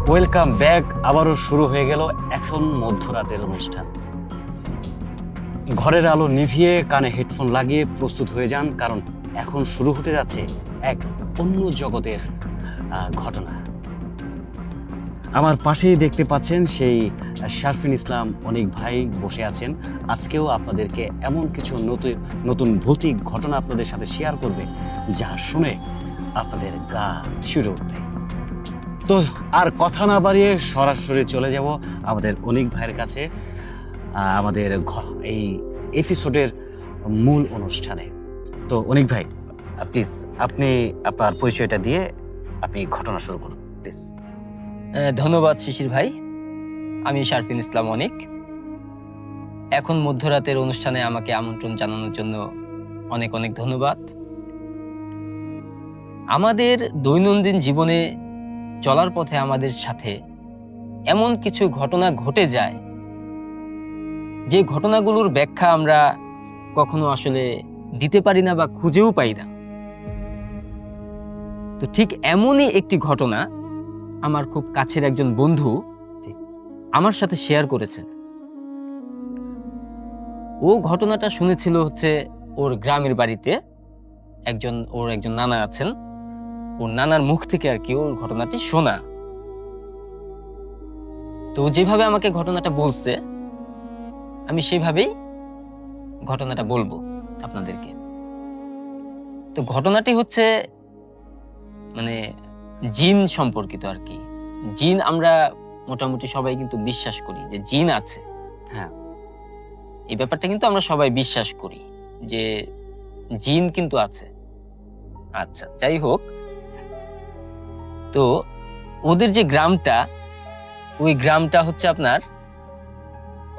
Welcome back. আবারও শুরু হয়ে গেল এখন মধ্যরাতের অনুষ্ঠান। ঘরের আলো নিভিয়ে কানে হেডফোন লাগিয়ে প্রস্তুত হয়ে যান, কারণ এখন শুরু হতে যাচ্ছে এক অন্য জগতের ঘটনা। আমার পাশেই দেখতে পাচ্ছেন সেই শারফিন ইসলাম অনিক ভাই বসে আছেন। আজকেও আপনাদেরকে এমন কিছু নতুন নতুন ভৌতিক ঘটনা আপনাদের সাথে শেয়ার করবে, যা শুনে আপনাদের গা শিউরে উঠবে। তো আর কথা না বাড়িয়ে সরাসরি চলে যাব আমাদের অনিক ভাইয়ের কাছে, আমাদের এই এপিসোডের মূল অনুষ্ঠানে। তো অনিক ভাই, প্লিজ আপনি আপনার পরিচয়টা দিয়ে আপনি ঘটনা শুরু করুন প্লিজ। ধন্যবাদ শিশির ভাই। আমি শারফিন ইসলাম অনিক। এখন মধ্যরাতের অনুষ্ঠানে আমাকে আমন্ত্রণ জানানোর জন্য অনেক অনেক ধন্যবাদ। আমাদের দৈনন্দিন জীবনে চলার পথে আমাদের সাথে এমন কিছু ঘটনা ঘটে যায়, যে ঘটনাগুলোর ব্যাখ্যা আমরা কখনো আসলে দিতে পারি না বা খুঁজেও পাই না। তো ঠিক এমনই একটি ঘটনা আমার খুব কাছের একজন বন্ধু আমার সাথে শেয়ার করেছেন। ও ঘটনাটা শুনেছিল হচ্ছে ওর গ্রামের বাড়িতে ওর একজন নানা আছেন, ওর নানার মুখ থেকে আর কি ওর ঘটনাটি শোনা। তো যেভাবে আমাকে ঘটনাটা বলছে, আমি সেভাবেই ঘটনাটা বলবো আপনাদেরকে। তো ঘটনাটি হচ্ছে মানে জিন সম্পর্কিত আর কি। জিন আমরা মোটামুটি সবাই কিন্তু বিশ্বাস করি যে জিন আছে। হ্যাঁ, এই ব্যাপারটা কিন্তু আমরা সবাই বিশ্বাস করি যে জিন কিন্তু আছে। আচ্ছা, যাই হোক, তো ওদের যে গ্রামটা, ওই গ্রামটা হচ্ছে আপনার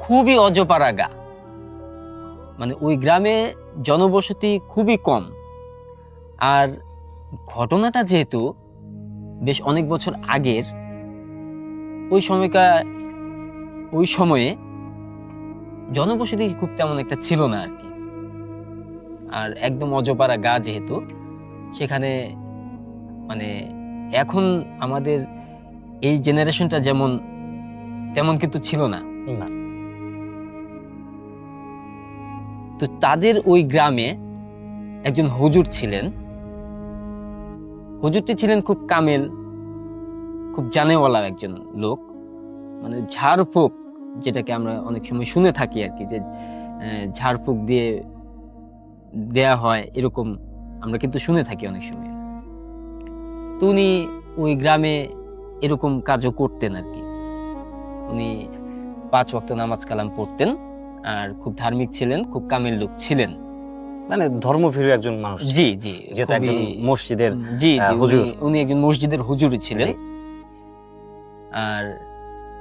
খুবই অজপাড়াগা। মানে ওই গ্রামে জনবসতি খুবই কম। আর ঘটনাটা যেহেতু বেশ অনেক বছর আগের, ওই সময়ে জনবসতি খুব তেমন একটা ছিল না আর কি। আর একদম অজপাড়া গা যেহেতু, সেখানে মানে এখন আমাদের এই জেনারেশনটা যেমন তেমন কিন্তু ছিল না। না। তো তাদের ওই গ্রামে একজন হুজুর ছিলেন। হুজুরটি ছিলেন খুব কামেল, খুব জানেওয়ালা একজন লোক। মানে ঝাড়ফুঁক, যেটাকে আমরা অনেক সময় শুনে থাকি আর কি, যে ঝাড়ফুঁক দেয়া হয়, এরকম আমরা কিন্তু শুনে থাকি অনেক সময়। তো উনি ওই গ্রামে এরকম কাজও করতেন আর কি। উনি 5 ওয়াক্ত নামাজ কালাম পড়তেন, আর খুব ধার্মিক ছিলেন, খুব কামেল লোক ছিলেন। মানে ধর্মভীরু একজন মানুষ। জি জি, যেটা একজন মসজিদের জি জি, হুজুর। উনি একজন মসজিদের হুজুরই ছিলেন। জি। আর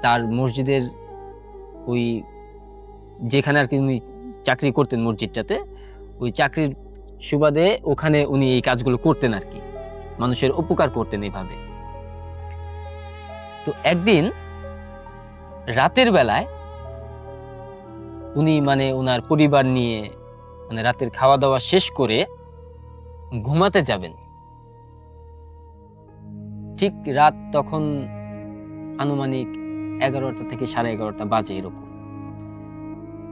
তার মসজিদের ওই যেখানে আর কি উনি চাকরি করতেন মসজিদটাতে, ওই চাকরির সুবাদে ওখানে উনি এই কাজগুলো করতেন আর কি, মানুষের উপকার করতেন এইভাবে। তো একদিন রাতের বেলায় উনি মানে ওনার পরিবার নিয়ে মানে রাতের খাওয়া দাওয়া শেষ করে ঘুমাতে যাবেন। ঠিক রাত তখন আনুমানিক 11টা থেকে 11:30 বাজে এরকম।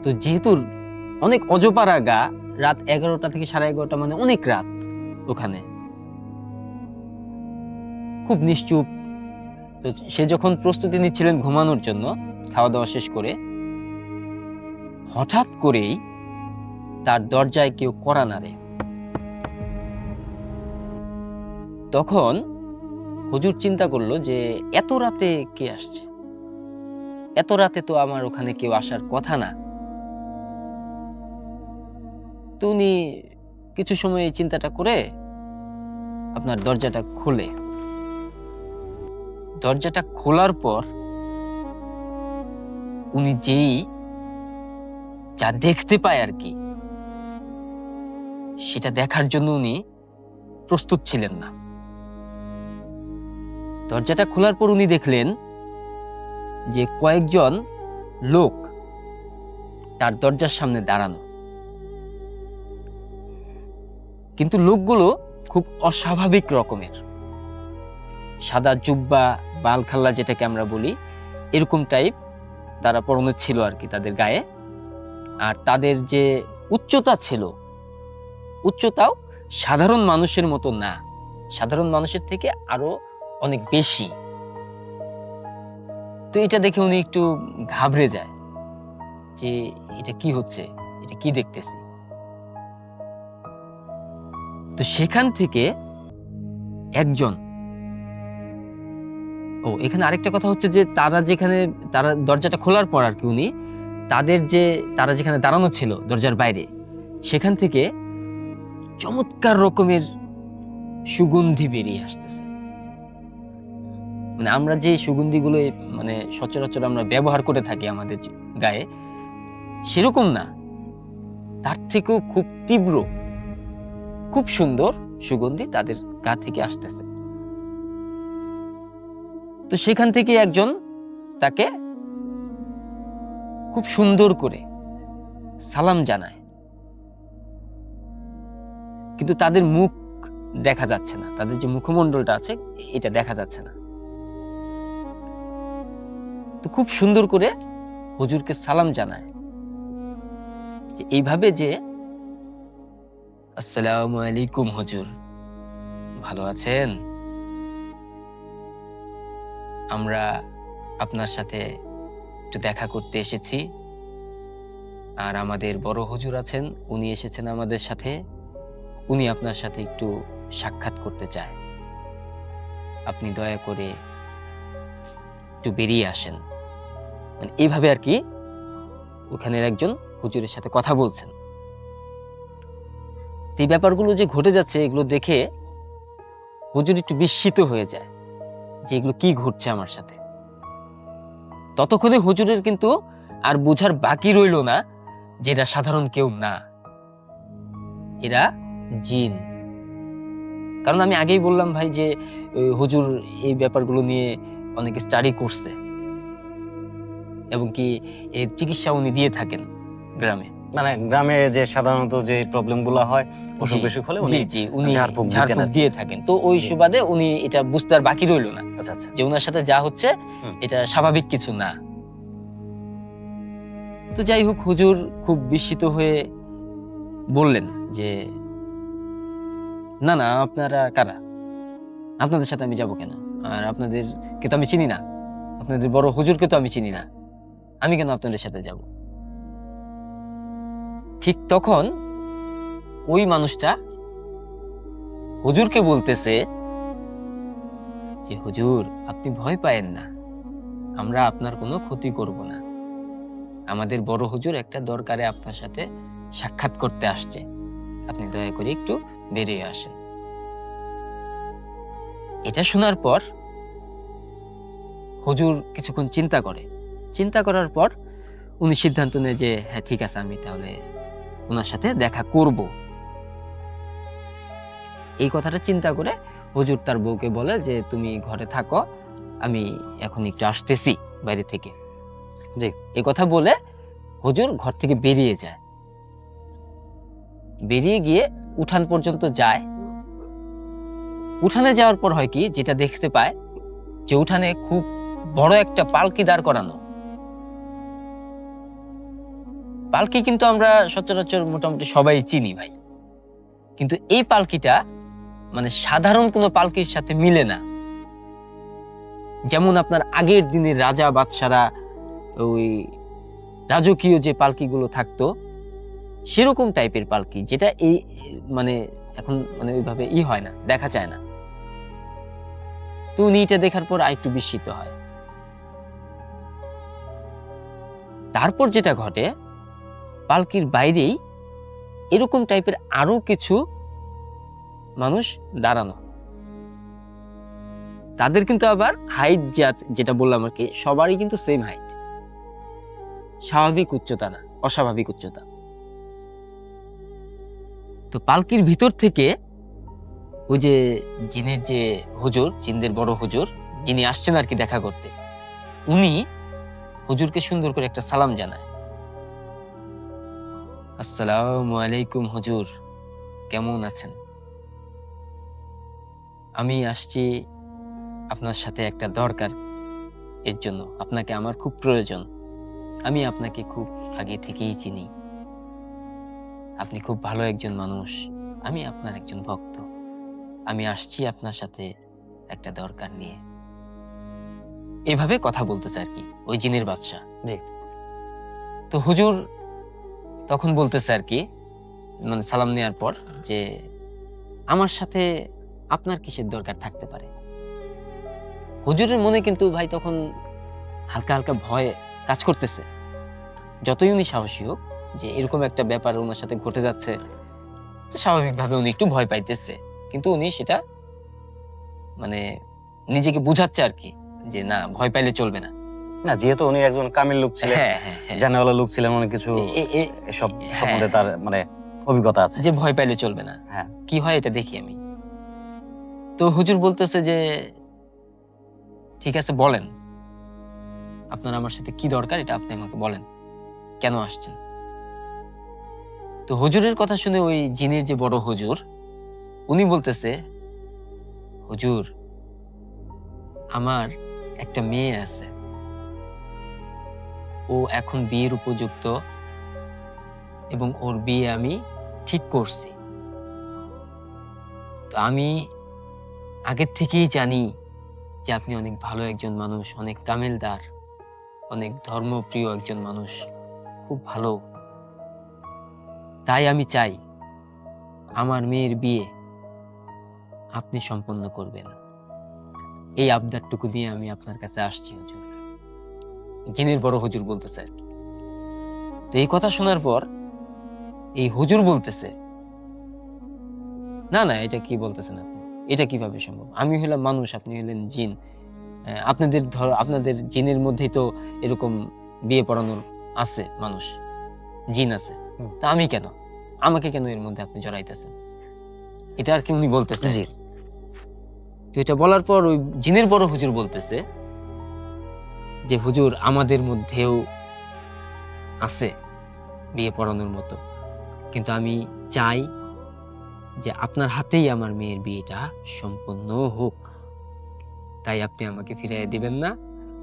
তো যেহেতু অনেক অজপাড়া গা, রাত 11টা থেকে 11:30 মানে অনেক রাত। ওখানে খুব নিশ্চুপ। তো সে যখন প্রস্তুতি নিচ্ছিলেন ঘুমানোর জন্য খাওয়া দাওয়া শেষ করে, হঠাৎ করেই তার দরজায় কেউ কড়া নাড়ে। তখন হুজুর চিন্তা করলো যে এত রাতে কে আসছে, এত রাতে তো আমার ওখানে কেউ আসার কথা না। তো উনি কিছু সময় এই চিন্তাটা করে আপনার দরজাটা খোলে। দরজাটা খোলার পর উনি যা দেখতে পায় আর কি, সেটা দেখার জন্য উনি প্রস্তুত ছিলেন না। দরজাটা খোলার পর উনি দেখলেন যে কয়েকজন লোক তার দরজার সামনে দাঁড়ানো। কিন্তু লোকগুলো খুব অস্বাভাবিক রকমের। সাদা জুব্বা বালখাল্লা যেটাকে আমরা বলি, এরকম টাইপ তারা পরনে ছিল আর কি তাদের গায়ে। আর তাদের যে উচ্চতা ছিল, উচ্চতাও সাধারণ মানুষের মতো না, সাধারণ মানুষের থেকে আরো অনেক বেশি। তো এটা দেখে উনি একটু ঘাবড়ে যায় যে এটা কি হচ্ছে, এটা কি দেখতেছি। তো সেখান থেকে একজন, এখানে আরেকটা কথা হচ্ছে যে তারা দরজাটা খোলার পর আর কি উনি তারা যেখানে দাঁড়ানো ছিল দরজার বাইরে, সেখান থেকে চমৎকার রকমের সুগন্ধি বেরিয়ে আসতেছে। মানে আমরা যে সুগন্ধিগুলো মানে সচরাচর আমরা ব্যবহার করে থাকি আমাদের গায়ে, সেরকম না, তার থেকেও খুব তীব্র, খুব সুন্দর সুগন্ধি তাদের গা থেকে আসতেছে। তো সেখান থেকে একজন তাকে খুব সুন্দর করে সালাম জানায়, কিন্তু তাদের মুখ দেখা যাচ্ছে না, তাদের যে মুখমণ্ডলটা আছে এটা দেখা যাচ্ছে না। তো খুব সুন্দর করে হুজুরকে সালাম জানায়, যে এইভাবে যে আসসালামু আলাইকুম হুজুর, ভালো আছেন? আমরা আপনার সাথে একটু দেখা করতে এসেছি, আর আমাদের বড় হুজুর আছেন, উনি এসেছেন আমাদের সাথে, উনি আপনার সাথে একটু সাক্ষাৎ করতে চায়, আপনি দয়া করে একটু বেরিয়ে আসেন। মানে এইভাবে আর কি ওখানের একজন হুজুরের সাথে কথা বলছেন। এই ব্যাপারগুলো যে ঘটে যাচ্ছে এগুলো দেখে হুজুর একটু বিস্মিত হয়ে যায় যে এগুলো কি ঘটছে আমার সাথে। ততক্ষণে হুজুরের কিন্তু আর বোঝার বাকি রইল না যে এরা সাধারণ কেউ না, এরা জিন। কারণ আমি আগেই বললাম ভাই যে হুজুর এই ব্যাপারগুলো নিয়ে অনেক স্টাডি করছে এবং কি এর চিকিৎসা উনি দিয়ে থাকেন গ্রামে। মানে গ্রামে যে সাধারণত যে প্রবলেম গুলো হয়, অসুখ বিসুখ হলে উনি উনি ঝাড়ফুঁক ঝাড়ফুঁক দিয়ে থাকেন। তো ওই সুবাদে উনি এটা বুঝতে আর বাকি রইল না আচ্ছা আচ্ছা। যে ওনার সাথে যা হচ্ছে এটা স্বাভাবিক কিছু না। তো যাই হোক, হুজুর খুব বিস্মিত হয়ে বললেন যে না না, আপনারা কারা? আপনাদের সাথে আমি যাব কেন? আর আপনাদেরকে তো আমি চিনি না, আপনাদের বড় হুজুরকে তো আমি চিনি না, আমি কেন আপনাদের সাথে যাব? ঠিক তখন ওই মানুষটা হুজুরকে বলতেছে যে হুজুর, আপনি ভয় পায়েন না, আমরা আপনার কোনো ক্ষতি করব না, আমাদের বড় হুজুর একটা দরকারে আপনার সাথে সাক্ষাৎ করতে আসছে, আপনি দয়া করে একটু বেরিয়ে আসেন। এটা শোনার পর হুজুর কিছুক্ষণ চিন্তা করার পর উনি সিদ্ধান্ত নেয় যে হ্যাঁ ঠিক আছে, আমি তাহলে ওনার সাথে দেখা করব। এই কথাটা চিন্তা করে হুজুর তার বউকে বলে যে তুমি ঘরে থাকো, আমি এখন একটু আসতেছি বাইরে থেকে। জি। এই কথা বলে হুজুর ঘর থেকে বেরিয়ে যায়। বেরিয়ে গিয়ে উঠান পর্যন্ত যায়। উঠানে যাওয়ার পর হয় কি, যেটা দেখতে পায় যে উঠানে খুব বড় একটা পালকি দাঁড় করানো। পালকি কিন্তু আমরা সচরাচর মোটামুটি সবাই চিনি ভাই, কিন্তু এই পালকিটা মানে সাধারণ কোনো পালকির সাথে মিলে না। যেমন আপনার আগের দিনের রাজা বাদশারা ওই রাজকীয় যে পালকিগুলো থাকতো সেরকম টাইপের পালকি, যেটা এই মানে এখন মানে ওইভাবে হয় না, দেখা যায় না। তো উনি এটা দেখার পর আরেকটু বিস্মিত হয়। তারপর যেটা ঘটে, পালকির বাইরেই এরকম টাইপের আরো কিছু মানুষ দাঁড়ানো। তাদের কিন্তু আবার হাইট যেটা বললাম আর কি, সবারই কিন্তু সেম হাইট, স্বাভাবিক উচ্চতা না, অস্বাভাবিক উচ্চতা। তো পালকির ভিতর থেকে ওই যে জিনের যে হুজুর, জিনদের বড় হুজুর যিনি আসছেন আর কি দেখা করতে, উনি হুজুরকে সুন্দর করে একটা সালাম জানায়, আসসালামু আলাইকুম হুজুর, কেমন আছেন? আমি আসছি আপনার সাথে একটা দরকার, এর জন্য আপনাকে আমার খুব প্রয়োজন। আমি আপনাকে খুব আগে থেকেই চিনি, আপনি খুব ভালো একজন মানুষ, আমি আপনার একজন ভক্ত। আমি আসছি আপনার সাথে একটা দরকার নিয়ে। এভাবে কথা বলতেছে আর কি ওই জিনের বাদশা। জি। তো হুজুর তখন বলতেছে আর কি, মানে সালাম নেওয়ার পর, যে আমার সাথে আপনার কিসের দরকার থাকতে পারে। হুজুরের মনে কিন্তু ভাই তখন হালকা হালকা ভয় কাজ করতেছে। যতই উনি সাহসী হোক, যে এরকম একটা ব্যাপার ওনার সাথে ঘটে যাচ্ছে, তো স্বাভাবিকভাবে উনি একটু ভয় পাইতেছে। কিন্তু উনি সেটা মানে নিজেকে বুঝাচ্ছে আর কি, যে না, ভয় পাইলে চলবে না। না, যেহেতু উনি একজন কামিল লোক ছিলেন, হ্যাঁ হ্যাঁ হ্যাঁ, জানেওয়ালা লোক ছিলেন, অনেক কিছু এসব সম্বন্ধে তার মানে অভিজ্ঞতা আছে। যে ভয় পাইলে চলবে না, হ্যাঁ। কি হয় এটা দেখি আমি। তো হুজুর বলতেছে যে ঠিক আছে, বলেন আপনার আমার সাথে কি দরকার, এটা আপনি আমাকে বলেন, কেন আসছেন। তো হুজুরের কথা শুনে ওই জিনের যে বড় হুজুর, উনি বলতেছে, হুজুর, আমার একটা মেয়ে আছে, ও এখন বিয়ের উপযুক্ত এবং ওর বিয়ে আমি ঠিক করছি। তো আমি আগের থেকেই জানি যে আপনি অনেক ভালো একজন মানুষ, অনেক কামেলদার, অনেক ধর্মপ্রিয় একজন মানুষ, খুব ভালো। তাই আমি চাই আমার মেয়ের বিয়ে আপনি সম্পন্ন করবেন। এই আবদারটুকু দিয়ে আমি আপনার কাছে আসছি হুজুর। জিনের বড় হুজুর বলতেছে আর কি। তো এই কথা শোনার পর এই হুজুর বলতেছে, না না, এটা কি বলতেছেন আপনি, এটা কিভাবে সম্ভব? আমি হলাম মানুষ, আপনি হলেন জিন। আপনাদের জিনের মধ্যেই তো এরকম বিয়ে পড়ানোর আছে মানুষ, জিন আছে। তা আমি কেন, আমাকে কেন এর মধ্যে আপনি জড়াইতেছেন? এটা আর কি উনি বলতেছে। জি। তো এটা বলার পর ওই জিনের বড় হুজুর বলতেছে যে হুজুর, আমাদের মধ্যেও আছে বিয়ে পড়ানোর মতো, কিন্তু আমি চাই যে আপনার হাতেই আমার মেয়ের বিয়েটা সম্পন্ন হোক। তাই আপনি আমাকে ফিরিয়ে দিবেন না,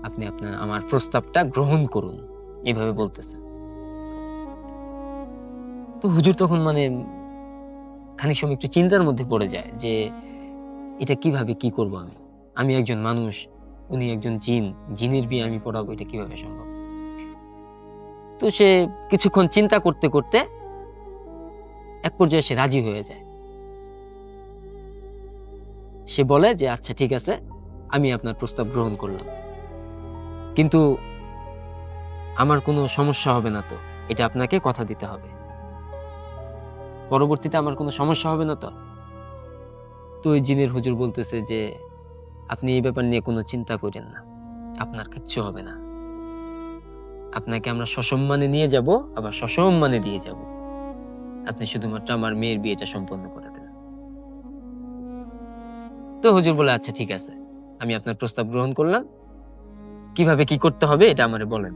আপনি আমার প্রস্তাবটা গ্রহণ করুন, এভাবে বলতেছে। তো হুজুর তখন মানে খানিক সময় একটু চিন্তার মধ্যে পড়ে যায় যে এটা কিভাবে কি করব আমি। আমি একজন মানুষ, উনি একজন জিন, জিনের বিয়ে আমি পড়াবো, এটা কিভাবে সম্ভব? তো সে কিছুক্ষণ চিন্তা করতে করতে এক পর্যায়ে সে রাজি হয়ে যায়। সে বলে যে আচ্ছা ঠিক আছে, আমি আপনার প্রস্তাব গ্রহণ করলাম, কিন্তু আমার কোনো সমস্যা হবে না তো? এটা আপনাকে কথা দিতে হবে। পরবর্তীতে আমার কোনো সমস্যা হবে না তো? তো ওই জিনের হুজুর বলতেছে যে আপনি এই ব্যাপার নিয়ে কোনো চিন্তা করেন না, আপনার কিচ্ছু হবে না। আপনাকে আমরা সসম্মানে নিয়ে যাব, আবার সসম্মানে দিয়ে যাব। আপনি শুধুমাত্র আমার মেয়ের বিয়েটা সম্পন্ন করে দেন। তো হুজুর বলে আচ্ছা ঠিক আছে, আমি আপনার প্রস্তাব গ্রহণ করলাম, কিভাবে কি করতে হবে এটা আমারে বলেন।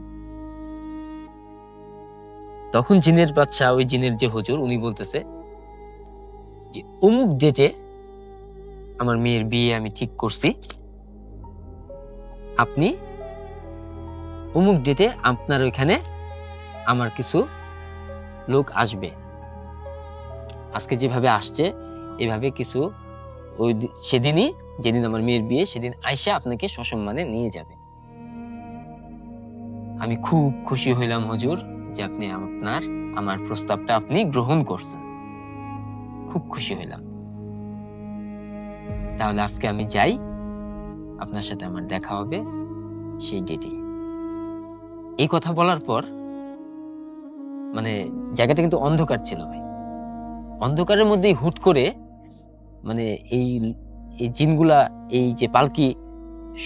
তখন জিনের বাদশা, ওই জিনের যে হুজুর, উনি বলতেছে যে অমুক ডেটে আমার মেয়ের বিয়ে আমি ঠিক করছি, আপনি অমুক ডেটে আপনার ওইখানে আমার কিছু লোক আসবে, আজকে যেভাবে আসছে এভাবে কিছু সেদিনই, যেদিন আমার মেয়ের বিয়ে, সেদিন আইসা আপনাকে সসম্মানে নিয়ে যাবে। আমি খুব খুশি হইলাম হুজুর যে আপনি আমার প্রস্তাবটা আপনি গ্রহণ করছেন, খুব খুশি হইলাম। তাহলে আজকে আমি যাই, আপনার সাথে আমার দেখা হবে সেই ডেটে। এই কথা বলার পর মানে জায়গাটা কিন্তু অন্ধকার ছিল ভাই। অন্ধকারের মধ্যেই হুট করে মানে এই এই জিনগুলা, এই যে পালকি,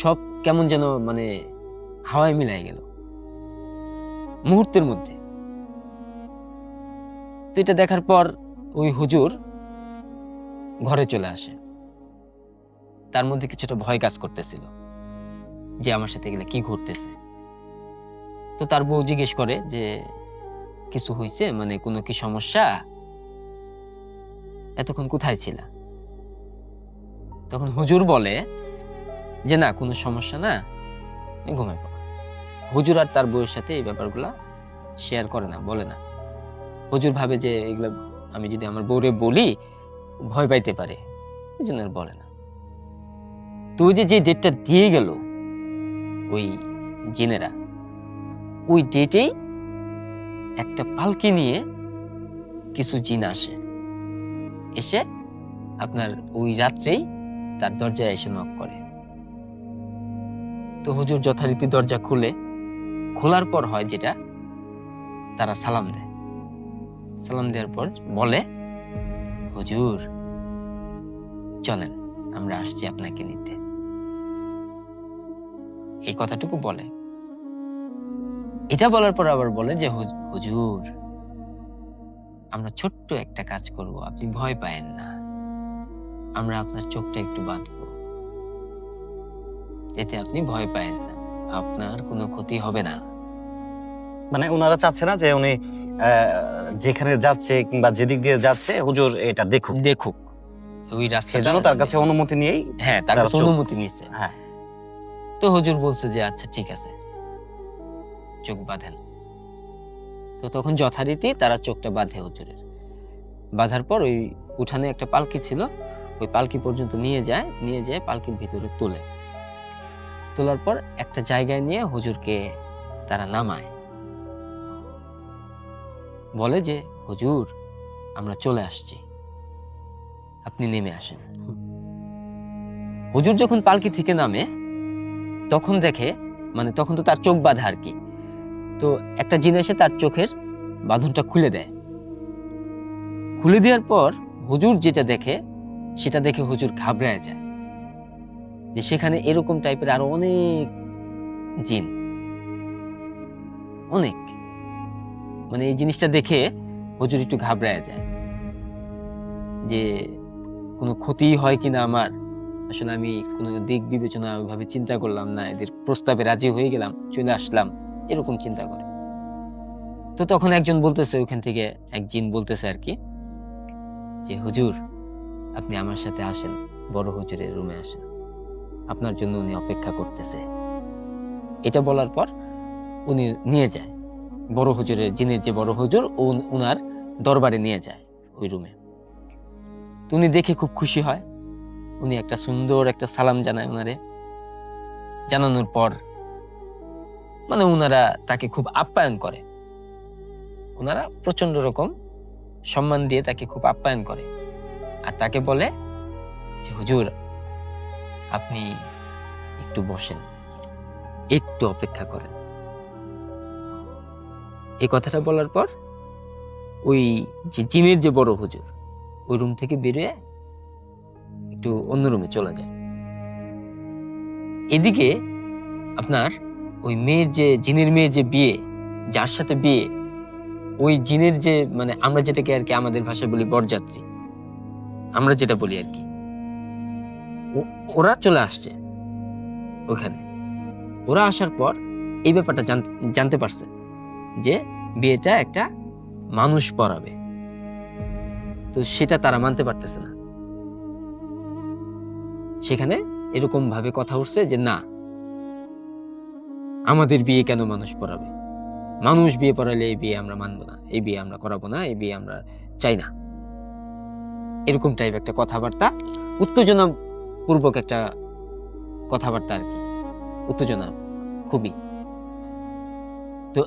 সব কেমন যেন মানে হাওয়ায় মিলাই গেল মুহূর্তের মধ্যে। তো এটা দেখার পর ওই হুজুর ঘরে চলে আসে। তার মধ্যে কিছুটা ভয় কাজ করতেছিল যে আমার সাথে গেলে কি ঘটতেছে। তো তার বউ জিজ্ঞেস করে যে কিছু হয়েছে, মানে কোনো কি সমস্যা, এতক্ষণ কোথায় ছিলা? তখন হুজুর বলে যে না কোনো সমস্যা না, ঘুমায় পড়ো। হুজুর আর তার বউয়ের সাথে এই ব্যাপারগুলা শেয়ার করে না, বলে না। হুজুর ভাবে যে এগুলা আমি যদি আমার বউরে বলি ভয় পাইতে পারে, এই জন্য আর বলে না। তো ওই যে যে ডেটটা দিয়ে গেল ওই জিনেরা, ওই ডেটেই একটা পালকি নিয়ে কিছু জিন আসে, এসে আপনার ওই রাত্রেই তার দরজায় এসে নক করে। তো হুজুর যথারীতি দরজা খুলে, খোলার পর হয় যেটা, তারা সালাম দেয়। সালাম দেওয়ার পর বলে, হুজুর চলেন আমরা আসছি আপনাকে নিতে। এই কথাটুকু বলে। এটা বলার পর আবার বলে যে হুজুর আমরা ছোট্ট একটা কাজ করব, আপনি ভয় পায়েন না, আমরা আপনার চোখটা একটু বাঁধবো, এতে আপনি ভয় পায়েন না, আপনার কোনো ক্ষতি হবে না। মানে ওনারা চাচ্ছে না যে উনি যেখানে যাচ্ছে কিংবা যেদিক দিয়ে যাচ্ছে হুজুর এটা দেখুক, দেখুক ওই রাস্তাটা, সেজন্য তার কাছে অনুমতি নিয়েই হ্যাঁ তার তারা কাছে অনুমতি নিছে। হ্যাঁ। তো হুজুর বলছে যে আচ্ছা ঠিক আছে, চোখ বাঁধেন। তো তখন যথারীতি তারা চোখটা বাঁধে হুজুরের। বাঁধার পর ওই উঠানে একটা পালকি ছিল, ওই পালকি পর্যন্ত নিয়ে যায় পালকির ভিতরে তোলে। তোলার পর একটা জায়গায় নিয়ে হুজুরকে তারা নামায়, বলে যে হুজুর আমরা চলে আসছি, আপনি নেমে আসেন। হুজুর যখন পালকি থেকে নামে তখন দেখে, মানে তখন তো তার চোখ বাঁধা আর কি, তো একটা জিন এসে তার চোখের বাঁধনটা খুলে দেয়। খুলে দেওয়ার পর হুজুর যেটা দেখে, সেটা দেখে হুজুর ঘাবড়ায় যায় যে সেখানে এরকম টাইপের আরো অনেক জিন, অনেক, মানে এই জিনিসটা দেখে হুজুর একটু ঘাবড়ায় যায় যে কোনো ক্ষতি হয় কিনা আমার। আসলে আমি কোনো দিক বিবেচনা ভাবে চিন্তা করলাম না, এদের প্রস্তাবে রাজি হয়ে গেলাম, চলে আসলাম, এরকম চিন্তা করে। তো তখন একজন বলতেছে, ওখান থেকে এক জিন বলতেছে আর কি, যে হুজুর আপনি আমার সাথে আসেন, বড় হুজুরের রুমে আসেন, আপনার জন্য উনি অপেক্ষা করতেছে। এটা বলার পর উনি নিয়ে যায় বড় হুজুরের, জিনের যে বড় হুজুর, উনার দরবারে নিয়ে যায় ওই রুমে। তো উনি দেখে খুব খুশি হয়, উনি একটা সুন্দর একটা সালাম জানায় উনারে। জানানোর পর মানে উনারা তাকে খুব আপ্যায়ন করে, ওনারা প্রচন্ড রকম সম্মান দিয়ে তাকে খুব আপ্যায়ন করে, আর তাকে বলে যে হুজুর আপনি একটু বসেন, একটু অপেক্ষা করেন। এই কথাটা বলার পর ওই যে জিনের যে বড় হুজুর ওই রুম থেকে বেরিয়ে একটু অন্য রুমে চলে যায়। এদিকে আপনার ওই মেয়ের যে জিনের মেয়ের যে বিয়ে, যার সাথে বিয়ে, ওই জিনের যে মানে আমরা যেটাকে আর কি আমাদের ভাষায় বলি বরযাত্রী, আমরা যেটা বলি আর কি, ওরা চলে আসছে ওখানে। ওরা আসার পর এই ব্যাপারটা জানতে পারছে যে বিয়েটা একটা মানুষ পড়াবে, তো সেটা তারা মানতে পারতেছে না। সেখানে এরকম ভাবে কথা উঠছে যে না, আমাদের বিয়ে কেন মানুষ পড়াবে, মানুষ বিয়ে পড়ালে এই বিয়ে আমরা মানবো না, এই বিয়ে আমরা করাবো না, এই বিয়ে আমরা চাই না, এরকম টাইপ একটা কথাবার্তা, উত্তেজনা পূর্বক একটা কথাবার্তা আর কি, উত্তেজনা খুবই। তো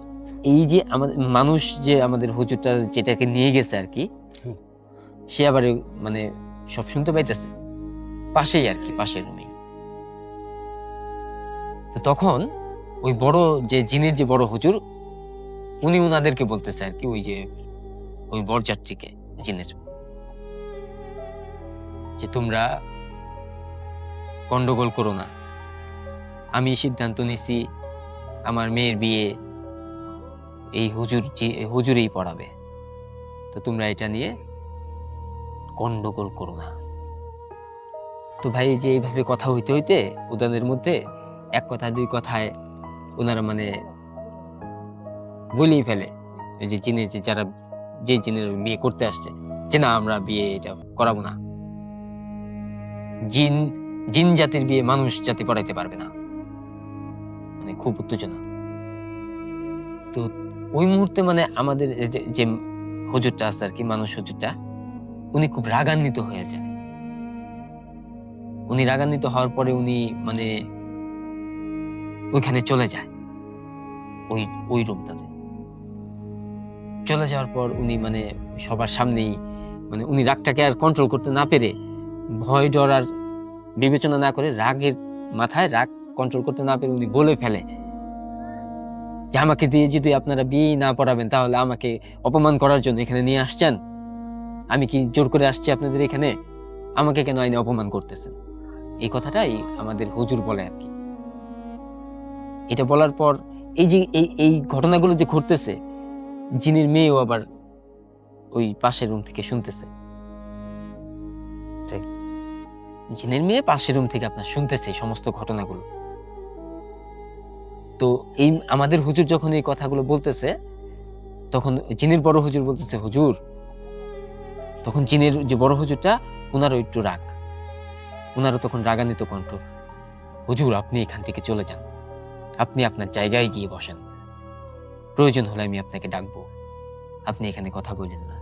এই যে আমাদের মানুষ যে আমাদের হুজুরটা যেটাকে নিয়ে গেছে আর কি, সে আবার মানে সব শুনতে পাইতেছে পাশেই আর কি, পাশের রুমে। তো তখন ওই বড় যে জিনের যে বড় হুজুর, উনি উনাদেরকে বলতেছে আর কি, ওই যে ওই বরযাত্রীকে জিনের, যে তোমরা গন্ডগোল করো না, আমি সিদ্ধান্ত নিছি আমার মেয়ের বিয়ে এই হুজুরই পড়াবে, তো তোমরা এটা নিয়ে গন্ডগোল করো না। তো ভাই যে এইভাবে কথা হইতে হইতে ওদের মধ্যে এক কথা দুই কথায় ওনারা মানে বলেই ফেলে, এই যে জিনে যে যারা যে জিনের বিয়ে করতে আসছে, যে না আমরা বিয়ে এটা করাবো না। জিন জিন জাতির বিয়ে মানুষ জাতি পড়াইতে পারবে না, মানে খুব উত্তেজনা। তো ওই মুহূর্তে মানে আমাদের এই যে হুজুরটা আছে আর কি, মানুষ হুজুরটা, উনি খুব রাগান্বিত হয়ে যায়। উনি রাগান্বিত হওয়ার পরে উনি মানে ওইখানে চলে যায়, ওই ওই রুমটাতে চলে যাওয়ার পর উনি মানে সবার সামনেই মানে উনি রাগটাকে আর কন্ট্রোল করতে না পেরে, ভয় ডর আর বিবেচনা না করে রাগের মাথায় রাগ কন্ট্রোল করতে না পেরে উনি বলে ফেলে যে আমাকে দিয়ে যদি আপনারা বিয়ে না পড়াবেন তাহলে আমাকে অপমান করার জন্য এখানে নিয়ে আসছেন। আমি কি জোর করে আসছি আপনাদের এখানে? আমাকে কেন আইনে অপমান করতেছেন? এই কথাটাই আমাদের হুজুর বলে আর কি। এটা বলার পর এই যে এই ঘটনাগুলো যে ঘটতেছে, জিনের মেয়েও আবার ওই পাশের রুম থেকে শুনতেছে। ঠিক। জিনের মেয়ে পাশের রুম থেকে আপনার শুনতেছে এই সমস্ত ঘটনাগুলো। তো এই আমাদের হুজুর যখন এই কথাগুলো বলতেছে, তখন জিনের বড় হুজুর বলতেছে হুজুর, তখন জিনের যে বড় হুজুরটা, ওনারও একটু রাগ, ওনারও তখন রাগান্বিত কণ্ঠ, হুজুর আপনি এখান থেকে চলে যান, আপনি আপনার জায়গায় গিয়ে বসেন, প্রয়োজন হলে আমি আপনাকে ডাকবো, আপনি এখানে কথা বললেন না,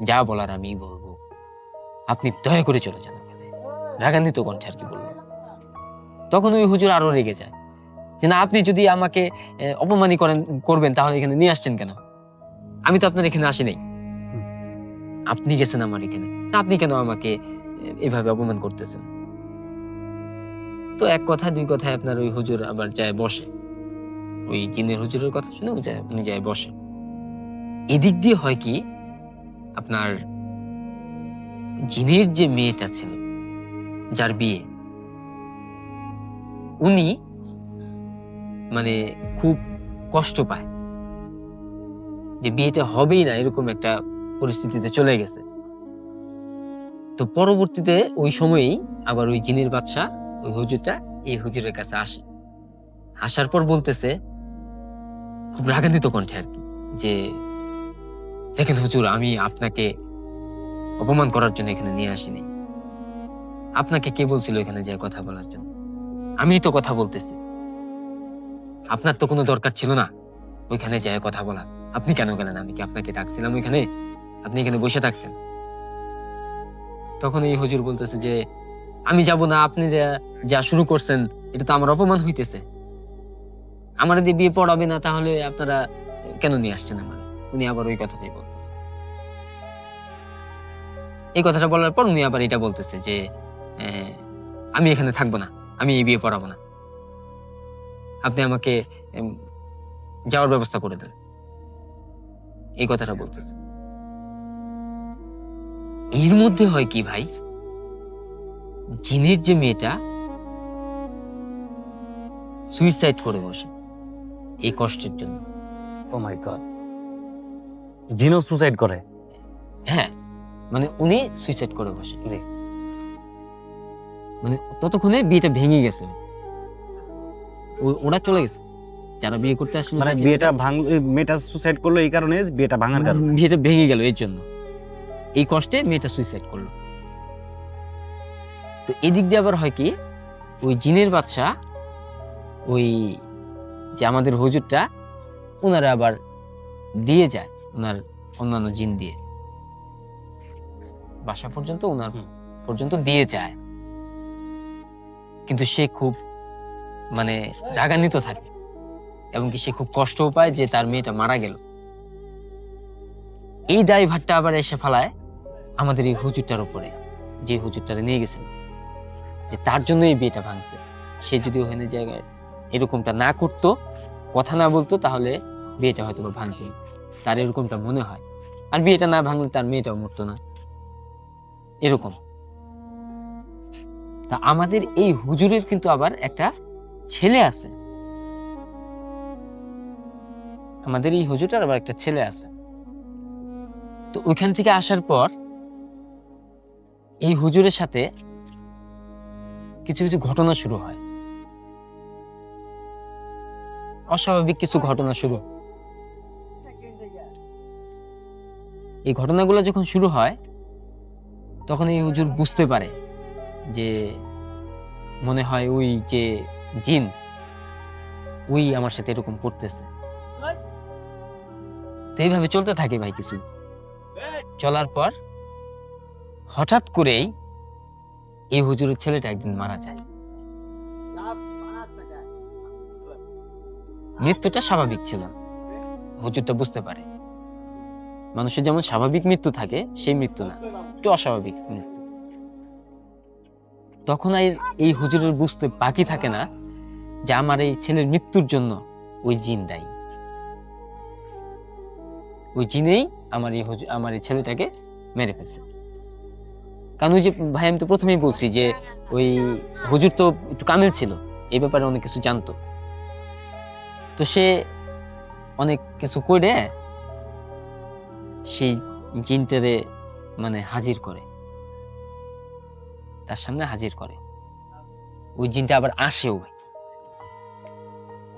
যা বলার আমি বলবো, আপনি দয়া করে চলে যান ওখানে, রাগান্বিত কণ্ঠে আর কি বলল। তখন ওই হুজুর আরো রেগে যায় যে না, আপনি যদি আমাকে অপমানই করবেন তাহলে এখানে নিয়ে আসছেন কেন? আমি তো আপনার এখানে আসি নাই, আপনি গেছেন আমার এখানে, আপনি কেন আমাকে এভাবে অপমান করতেছেন? তো এক কথা দুই কথায় আপনার ওই হুজুর আবার যায় বসে, ওই জিনের হুজুরের কথা শুনে উনি যায় বসে। এদিক দিয়ে হয় কি, আপনার জিনের যে মেয়েটা ছিল, যার বিয়ে, উনি মানে খুব কষ্ট পায় যে বিয়েটা হবেই না, এরকম একটা পরিস্থিতিতে চলে গেছে। তো পরবর্তীতে ওই সময়েই আবার ওই জিনের বাদশা, ওই হুজুরটা এই হুজুরের কাছে আসে। আসার পর বলতেছে খুব রাগান্বিত কণ্ঠে আর কি, যে দেখেন হুজুর, আমি আপনাকে অপমান করার জন্য এখানে নিয়ে আসিনি। আপনাকে কে বলছিল এখানে যে কথা বলার জন্য? আমি তো কথা বলতেছি, আপনার তো কোনো দরকার ছিল না ওইখানে যায় কথা বলা। আপনি কেন গেলেন? আমি কি আপনাকে ডাকছিলাম ওইখানে? আপনি এখানে বসে থাকতেন। তখন এই হুজুর বলতেছে যে আমি যাব না, আপনি যা শুরু করছেন এটা তো আমার অপমান হইতেছে। আমার যদি বিয়ে পড়াবে না তাহলে আপনারা কেন নিয়ে আসছেন আমার? উনি আবার ওই কথাটাই বলতেছে। এই কথাটা বলার পর উনি আবার এটা বলতেছে যে আমি এখানে থাকবো না, আমি এই বিয়ে পড়াবো না, আপনি আমাকে যাওয়ার ব্যবস্থা করে দেন, এই কথাটা বলতেছে। এর মধ্যে হয় কি ভাই, জিনের যে মেয়েটা সুইসাইড করে বসে এই কষ্টের জন্য। ও মাই গড, জিনও সুসাইড করে? হ্যাঁ, মানে উনি সুইসাইড করে বসে। জি। মানে ততক্ষণে বিয়েটা ভেঙে গেছে, ওরা চলে গেছে, যারা বিয়ে করতে আসলে মানে বিয়েটা মেয়েটা সুসাইড করলো এই কারণে, বিয়েটা ভাঙার কারণে? বিয়েটা ভেঙে গেল এর জন্য, এই কষ্টে মেয়েটা সুইসাইড করলো। তো এদিক দিয়ে আবার হয় কি, ওই জিনের বাদশা, ওই যে আমাদের হুজুরটা, ওনারা আবার দিয়ে যায় ওনার অন্যান্য জিন দিয়ে, বাসা পর্যন্ত ওনার পর্যন্ত দিয়ে যায়। কিন্তু সে খুব মানে রাগান্বিত থাকে, এবং কি সে খুব কষ্টও পায় যে তার মেয়েটা মারা গেল। এই দায়ভারটা আবার এসে ফেলায় আমাদের এই হুজুরটার উপরে, যে হুজুরটারে নিয়ে গেছিল, যে তার জন্য এই বিয়েটা ভাঙছে। সে যদি ওখানে জায়গায় এরকমটা না করতো, কথা না বলতো, তাহলে বিয়েটা হয়তো বা ভাঙতো। তার এরকমটা মনে হয়, আর বিয়েটা না ভাঙলে তার মেয়েটাও মরতো না, এরকম। তা আমাদের এই হুজুরের কিন্তু আবার একটা ছেলে আছে, আমাদের এই হুজুরটার আবার একটা ছেলে আছে। তো ওইখান থেকে আসার পর এই হুজুরের সাথে কিছু কিছু ঘটনা শুরু হয়, অস্বাভাবিক কিছু ঘটনা শুরু। এই ঘটনাগুলো যখন শুরু হয়, তখন এই হুজুর বুঝতে পারে যে মনে হয় ওই যে জিন, ওই আমার সাথে এরকম করতেছে। তো এইভাবে চলতে থাকে ভাই কিছু। চলার পর হঠাৎ করেই এই হুজুরের ছেলেটা একদিন মারা যায়। মৃত্যুটা স্বাভাবিক ছিল না, হুজুরটা বুঝতে পারে মানুষের যেমন স্বাভাবিক মৃত্যু থাকে সেই মৃত্যু না, একটু অস্বাভাবিক মৃত্যু। তখন আর এই হুজুরের বুঝতে বাকি থাকে না যে আমার এই ছেলের মৃত্যুর জন্য ওই জিন দায়ী। ওই জিনেই আমার এই ছেলেটাকে মেরে ফেলছে। কারণ ওই যে ভাই আমি তো প্রথমেই বলছি যে ওই হুজুর তো একটু কামিল ছিল, এই ব্যাপারে অনেক কিছু জানতো। তো সে অনেক কিছু করে সেই জিনটারে মানে হাজির করে, তার সামনে হাজির করে। ওই জিনটা আবার আসেও।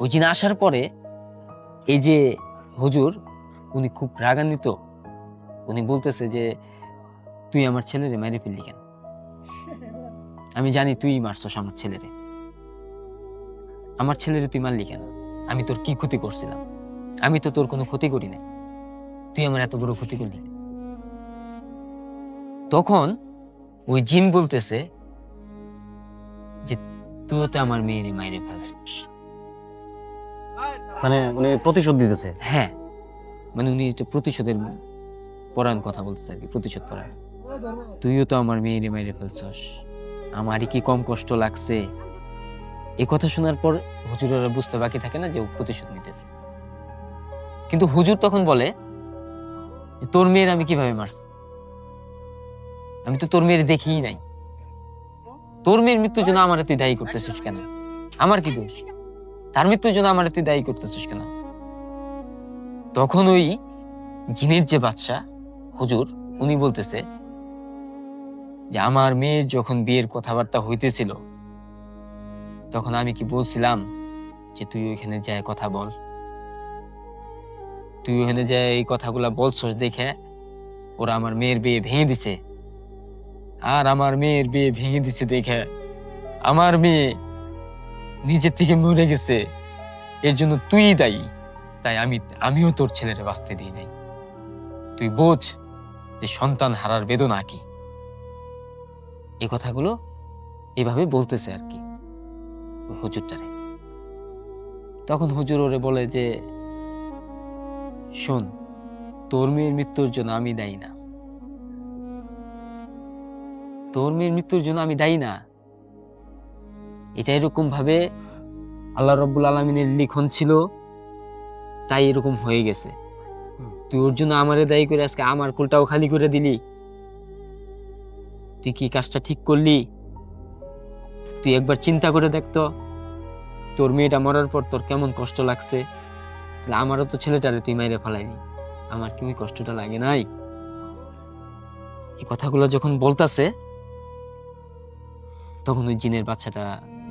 ওই জিন আসার পরে এই যে হুজুর, উনি খুব রাগান্বিত। উনি বলতেছে যে তুই আমার ছেলেরে মেরে ফেললি কেন? আমি জানি তুই মারছস আমার ছেলেরে। আমার ছেলেরে তুই মারলি কেন? আমি তোর কি ক্ষতি করছিলাম? আমি তো তোর কোনো ক্ষতি করি নাই, তুই আমার এত বড় ক্ষতি করলি। তখন ওই জিন বলতেছে যে তুইও তো আমার মেয়েরে মাইরে ফেলছিস। মানে উনি প্রতিশোধ দিতেছে। হ্যাঁ, মানে উনি একটা প্রতিশোধের পরায়ণ কথা বলতেছে আর কি, প্রতিশোধ পরায়ণ। তুইও তো আমার মেয়েরে মাইরে ফেলছস, আমারই কি কম কষ্ট লাগছে? এই কথা শোনার পর হুজুরেরা বুঝতে বাকি থাকে না যে ও প্রতিশোধ নিতেছে। কিন্তু হুজুর তখন বলে যে তোর মেয়ের আমি কিভাবে মারছি? আমি তো তোর মেয়ের দেখিই নাই। তোর মেয়ের মৃত্যুর জন্য আমার তুই দায়ী করতেছিস কেন? আমার কি দোষ? তার মৃত্যুর জন্য আমার তুই দায়ী করতেছিস কেন? তখন ওই জিনের যে বাদশা হুজুর, উনি বলতেছে যে আমার মেয়ের যখন বিয়ের কথাবার্তা হইতেছিল তখন আমি কি বলছিলাম যে তুই ওইখানে যায় কথা বল? তুই ওখানে যায় এই কথাগুলা বলছস দেখে ওরা আমার মেয়ের বিয়ে ভেঙে দিছে। আর আমার মেয়ের বিয়ে ভেঙে দিছে দেখে আমার মেয়ে নিজের থেকে মরে গেছে, এর জন্য তুই দায়ী। তাই আমিও তোর ছেলেরে বাঁচতে দিই নাই। তুই বোঝ যে সন্তান হারার বেদনা কি। এই কথাগুলো এইভাবে বলতেছে আর কি হুজুরটারে। তখন হুজুর ওরে বলে যে শোন, তোর মেয়ের মৃত্যুর জন্য আমি দায়ী না। তোর মেয়ের মৃত্যুর জন্য আমি দায়ী না। এটা এরকম ভাবে আল্লাহ রাব্বুল আলামিনের লিখন ছিল, তাই এরকম হয়ে গেছে। তুই ওর জন্য আমারে দায়ী করে আজকে আমার কোলটাও খালি করে দিলি। তুই কি কাজটা ঠিক করলি? তুই একবার চিন্তা করে দেখতো তোর মেয়েটা মরার পর তোর কেমন কষ্ট লাগছে। তাহলে আমারও তো ছেলেটারে তুই মাইরে ফেলাইনি, আমার কি ওই কষ্টটা লাগে নাই? এই কথাগুলো যখন বলতাছে তখন ওই জিনের বাচ্চাটা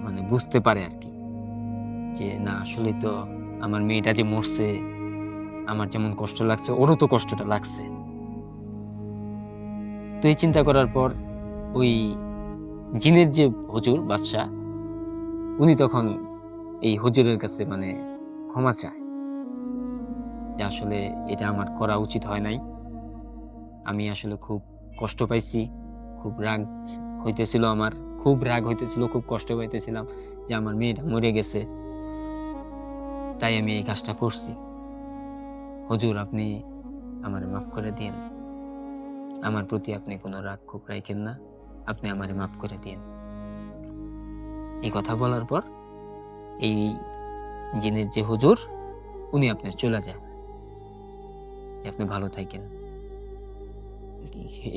মানে বুঝতে পারে আর কি যে না আসলে তো আমার মেয়েটা যে মরছে, আমার যেমন কষ্ট লাগছে ওরও তো কষ্টটা লাগছে। তো এই চিন্তা করার পর ওই জিনের যে হুজুর বাদশা, উনি তখন এই হুজুরের কাছে মানে ক্ষমা চায় যে আসলে এটা আমার করা উচিত হয় নাই। আমি আসলে খুব কষ্ট পাইছি, খুব রাগ হইতেছিল, আমার খুব রাগ হইতেছিল, খুব কষ্ট পাইতেছিলাম যে আমার মেয়েটা মরে গেছে, তাই আমি এই কাজটা করছি। হুজুর আপনি আমারে মাফ করে দিন, আমার প্রতি আপনি কোনো রাগ খুব রাখেন না, আপনি আমারে মাফ করে দিন। এই কথা বলার পর এই জিনের যে হুজুর উনি আপনার চলে যায়, আপনি ভালো থাকেন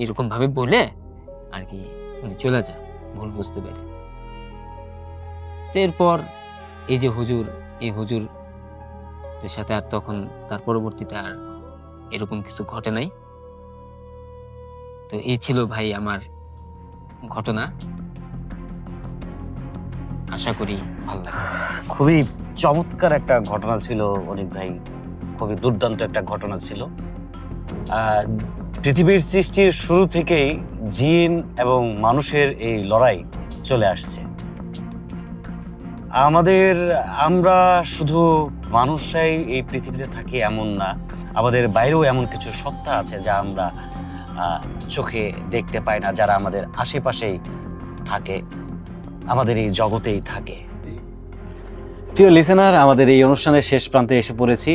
এরকম ভাবে বলে আর কি উনি চলে যায় ভুল বুঝতে পেরে। তো এরপর এই যে হুজুর, এই হুজুর এর সাথে আর তখন তার পরবর্তীতে আর এরকম কিছু ঘটে নাই। তো এই ছিল ভাই আমার ঘটনা, আশা করি ভালো লাগছে। খুবই চমৎকার একটা ঘটনা ছিল অনিক ভাই, খুবই দুর্দান্ত একটা ঘটনা ছিল। পৃথিবীর সৃষ্টির শুরু থেকেই জিন এবং মানুষের এই লড়াই চলে আসছে। আমাদের আমরা শুধু মানুষরাই এই পৃথিবীতে থাকি এমন না, আমাদের বাইরেও এমন কিছু সত্তা আছে যা আমরা চোখে দেখতে পাই না, যারা আমাদের আশেপাশেই থাকে, আমাদের এই জগতেই থাকে। প্রিয় লিসেনার, আমাদের এই অনুষ্ঠানের শেষ প্রান্তে এসে পড়েছি।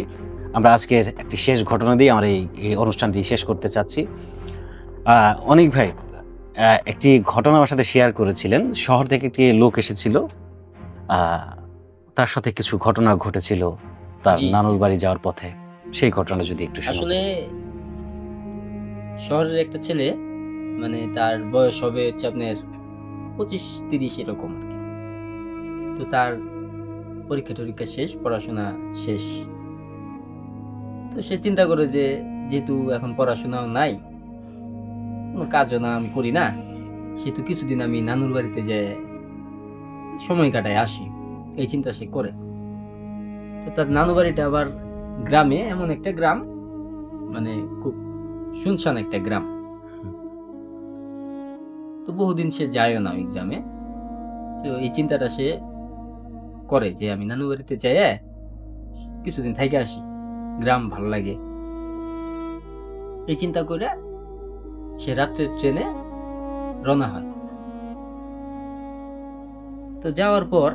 আমরা আজকের একটি শেষ ঘটনা দিয়ে আমরা এই অনুষ্ঠানটি শেষ করতে চাচ্ছি। অনেক ভাই একটি ঘটনা আমার সাথে শেয়ার করেছিলেন। শহর থেকে একটি লোক এসেছিল, তার সাথে কিছু ঘটনা ঘটেছিল তার জি, নানুর জি। বাড়ি যাওয়ার পথে। সেই ঘটনা যদি একটু শুনুন। আসলে শহরের একটা ছেলে, মানে তার বয়স হবে হচ্ছে আপনার 25-30 এরকম আর কি। তো তার পরীক্ষা টরীক্ষা শেষ, পড়াশোনা শেষ। তো সে চিন্তা করে যে যেহেতু এখন পড়াশোনাও নাই, কোনো কাজও না, আমি করি না, সেহেতু কিছুদিন আমি নানুর বাড়িতে যে সময় কাটায় আসি, এই চিন্তা সে করে। তো তার নানু বাড়িটা আবার গ্রামে, এমন একটা গ্রাম, মানে খুব শুনশান একটা গ্রাম। তো বহুদিন সে যায়ও না ওই গ্রামে। তো এই চিন্তাটা সে করে যে আমি নানু বাড়িতে যাই, কিছুদিন থেকে আসি, গ্রাম ভালো লাগে। এই চিন্তা করে সে রাত্রের ট্রেনে রওনা হয়। তো যাওয়ার পর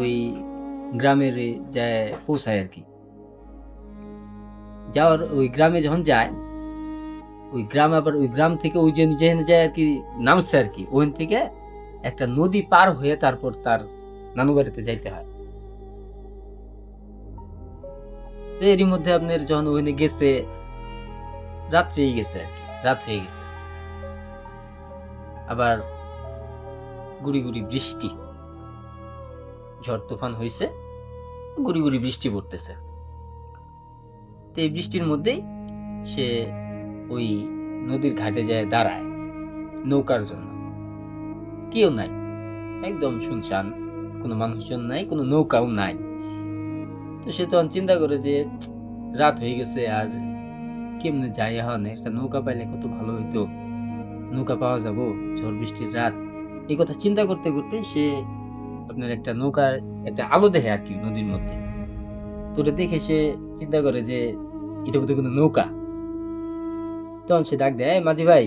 ওই গ্রামের যায় পৌঁছায় আর কি। যাওয়ার ওই গ্রামে যখন যায়, ওই গ্রাম আবার ওই গ্রাম থেকে ওই যে যেখানে যায় আর কি নামছে আর কি, ওখান থেকে একটা নদী পার হয়ে তারপর তার নানু বাড়িতে যাইতে হয়। তো এরই মধ্যে আপনার যখন ওখানে গেছে, রাত্রেই গেছে আর কি, রাত হয়ে গেছে। আবার গুড়ি গুড়ি বৃষ্টি, ঝড় তুফান হয়েছে, গুড়ি গুড়ি বৃষ্টি পড়তেছে। তো এই বৃষ্টির মধ্যেই সে ওই নদীর ঘাটে যায় দাঁড়ায় নৌকার জন্য। কেউ নাই, একদম শুনশান, কোনো মানুষজন নাই, কোনো নৌকাও নাই। তো সে তখন চিন্তা করে যে রাত হয়ে গেছে, আর কেমনে যাই, এখন একটা নৌকা পাইলে কত ভালো হইতো, নৌকা পাওয়া যাবো, ঝড় বৃষ্টির রাত। এই কথা চিন্তা করতে করতে সে আপনার একটা নৌকার একটা আলো দেখে আর কি নদীর মধ্যে। তো ওটা দেখে সে চিন্তা করে যে এটা বোধহয় কোনো নৌকা। তখন সে ডাক দেয়, মাঝি ভাই,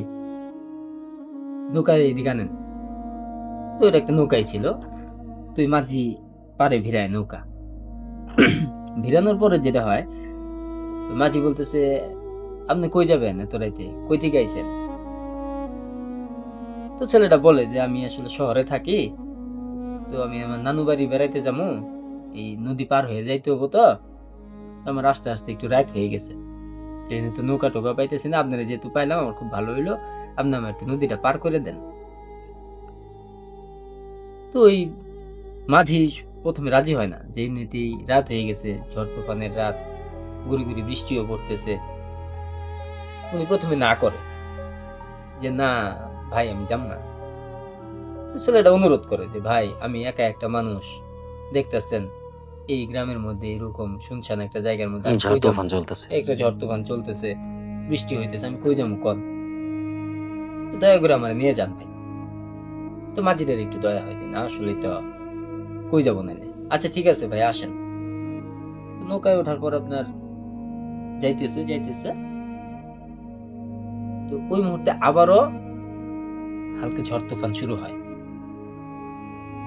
নৌকা এদিকে আনেন। তো এটা একটা নৌকাই ছিল। তুই মাঝি পারে ভিড়ায় নৌকা। ভিড়ানোর পরে যেটা হয়, মাঝি বলতেছে, আপনি কই যাবেন এত রাইতে, কই থেকে আইছেন? তো ছেলেটা বলে যে আমি আসলে শহরে থাকি, তো আমি আমার নানু বাড়ি বেড়াইতে যাবো, এই নদী পার হয়ে যাইতে হবো, তো আমার আস্তে আস্তে একটু রাত হয়ে গেছে, ট্রেনে তো নৌকা টোকা পাইতেছি না, আপনারা যেহেতু পাইলাম আমার খুব ভালো হইলো, আপনি আমার একটু নদীটা পার করে দেন। তো ওই মাঝি প্রথমে রাজি হয় না, যে এমনিতেই রাত হয়ে গেছে, ঝড় তুফানের রাত, গুড়ি গুড়ি বৃষ্টিও পড়তেছে। উনি প্রথমে না করে যে না ভাই আমি যাব না। তো ছেলেটা অনুরোধ করে যে ভাই আমি একা একটা মানুষ, দেখতেছেন এই গ্রামের মধ্যে এরকম শুনশান একটা জায়গার মধ্যে আমি ঝড় কই যাবো? তুফান চলতেছে। একটা ঝড় তুফান চলতেছে, বৃষ্টি হইতেছে, আমি কই যাবো কন? তো দয়া করে আমার নিয়ে যান ভাই। তো মাঝিটার একটু দয়া হয় যে না আসলে তো কই যাবো না, আচ্ছা ঠিক আছে ভাই আসেন। তো নৌকায় ওঠার পর আপনার যাইতেছে যাইতেছে, তো ওই মুহূর্তে আবারও হালকা ঝড় তুফান শুরু হয়।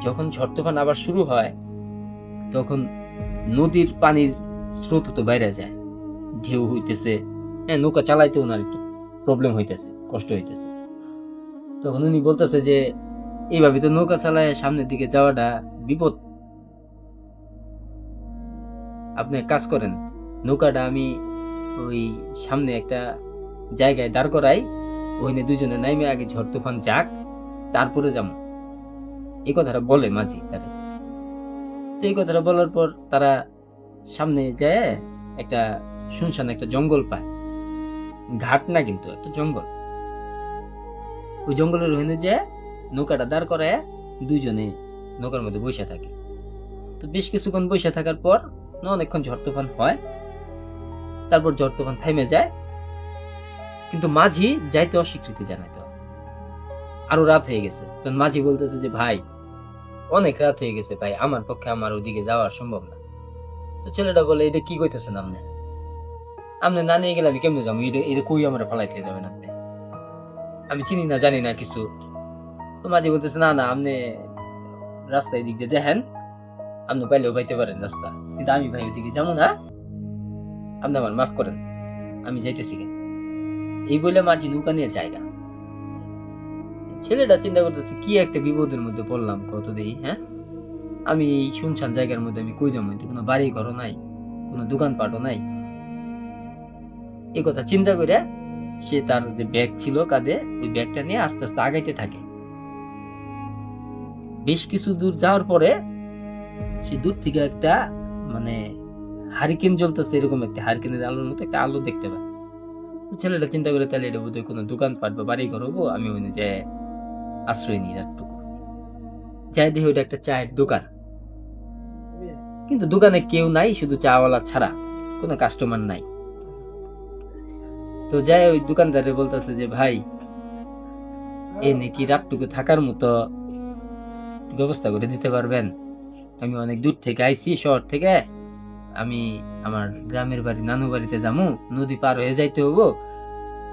যখন ঝড় তুফান আবার শুরু হয়, তখন নদীর পানির স্রোত তো বাইরে যায়, ঢেউ হইতেছে, হ্যাঁ নৌকা চালাইতে ওনার একটু প্রবলেম হইতেছে, কষ্ট হইতেছে। তখন উনি বলতেছে যে এইভাবে তো নৌকা চালায় সামনের দিকে যাওয়াটা বিপদ, আপনি এক কাজ করেন, নৌকাটা আমি ওই সামনে একটা জায়গায় দাঁড় করাই, ওইখানে দুজনে নাইমে আগে ঝড় তুফান যাক, তারপরে যাবো। এই কথাটা বলে মাঝি তারে। তো এই কথাটা বলার পর তারা সামনে যায়, একটা শুনশান একটা জঙ্গল পায়, ঘাট না কিন্তু একটা জঙ্গল। ওই জঙ্গলের ওখানে যে নৌকাটা দাঁড় করায় দুইজনে নৌকার মধ্যে বসে থাকে। তো বেশ কিছুক্ষণ বসে থাকার পর অনেকক্ষণ ঝড় তুফান হয়, তারপর ঝড় তুফান থেমে যায়, কিন্তু মাঝি যাইতে অস্বীকৃতি জানাইতো, আরো রাত হয়ে গেছে। তখন মাঝি বলতেছে যে ভাই অনেক রাত হয়ে গেছে ভাই, আমার পক্ষে আমার ওদিকে যাওয়া সম্ভব না। তো ছেলেটা বলে, এটা কি কইতেছেন আপনি? আপনি না নিয়ে গেলে আমি কেমনে যাবো? এটা কই আমার ফালাইতে যাবেন আপনি? আমি চিনি না জানি না কিছু। তো মাঝে বলতেছে, না না, আপনি রাস্তায় দিক দিয়ে দেখেন, আপনি পাইলেও পাইতে পারেন রাস্তা, কিন্তু আমি ভাই ওইদিকে যাবো না, আপনি আমার মাফ করেন, আমি যাইতেছি গে। এই বলে মাঝি নৌকা নিয়ে জায়গা। ছেলেটা চিন্তা করতেছে, কি একটা বিপদের মধ্যে পড়লাম কত দেই, হ্যাঁ? আমি এই শুনশান জায়গার মধ্যে আমি কই যাবো? কোনো বাড়ি ঘরও নাই, কোনো দোকানপাটও নাই। এই কথা চিন্তা করে সে তার যে ব্যাগ ছিল কাঁধে, ওই ব্যাগটা নিয়ে আস্তে আস্তে আগাইতে থাকে। বেশ কিছু দূর যাওয়ার পরে সে দূর থেকে একটা মানে হারিকেন জ্বলতেছে, এরকম একটা হারিকেনের আলোর মতো একটা আলো দেখতে পায়। ছেলেটা চিন্তা করে, তাহলে এটা বোধহয় কোনো দোকানপাট বা বাড়ি ঘর হবো, আমি ওই যে আশ্রয় নিই একটুকু। যাই দেখি ওইটা একটা চায়ের দোকান, কিন্তু দোকানে কেউ নাই, শুধু চাওয়ালা ছাড়া কোনো কাস্টমার নাই। তো যাই ওই দোকানদারে বলতেছে যে, ভাই এ নাকি রাতটুকু থাকার মতো ব্যবস্থা করে দিতে পারবেন? আমি অনেক দূর থেকে আইছি, শহর থেকে। আমি আমার গ্রামের বাড়ি, নানু বাড়িতে যাবো, নদী পার হয়ে যাইতে হবো।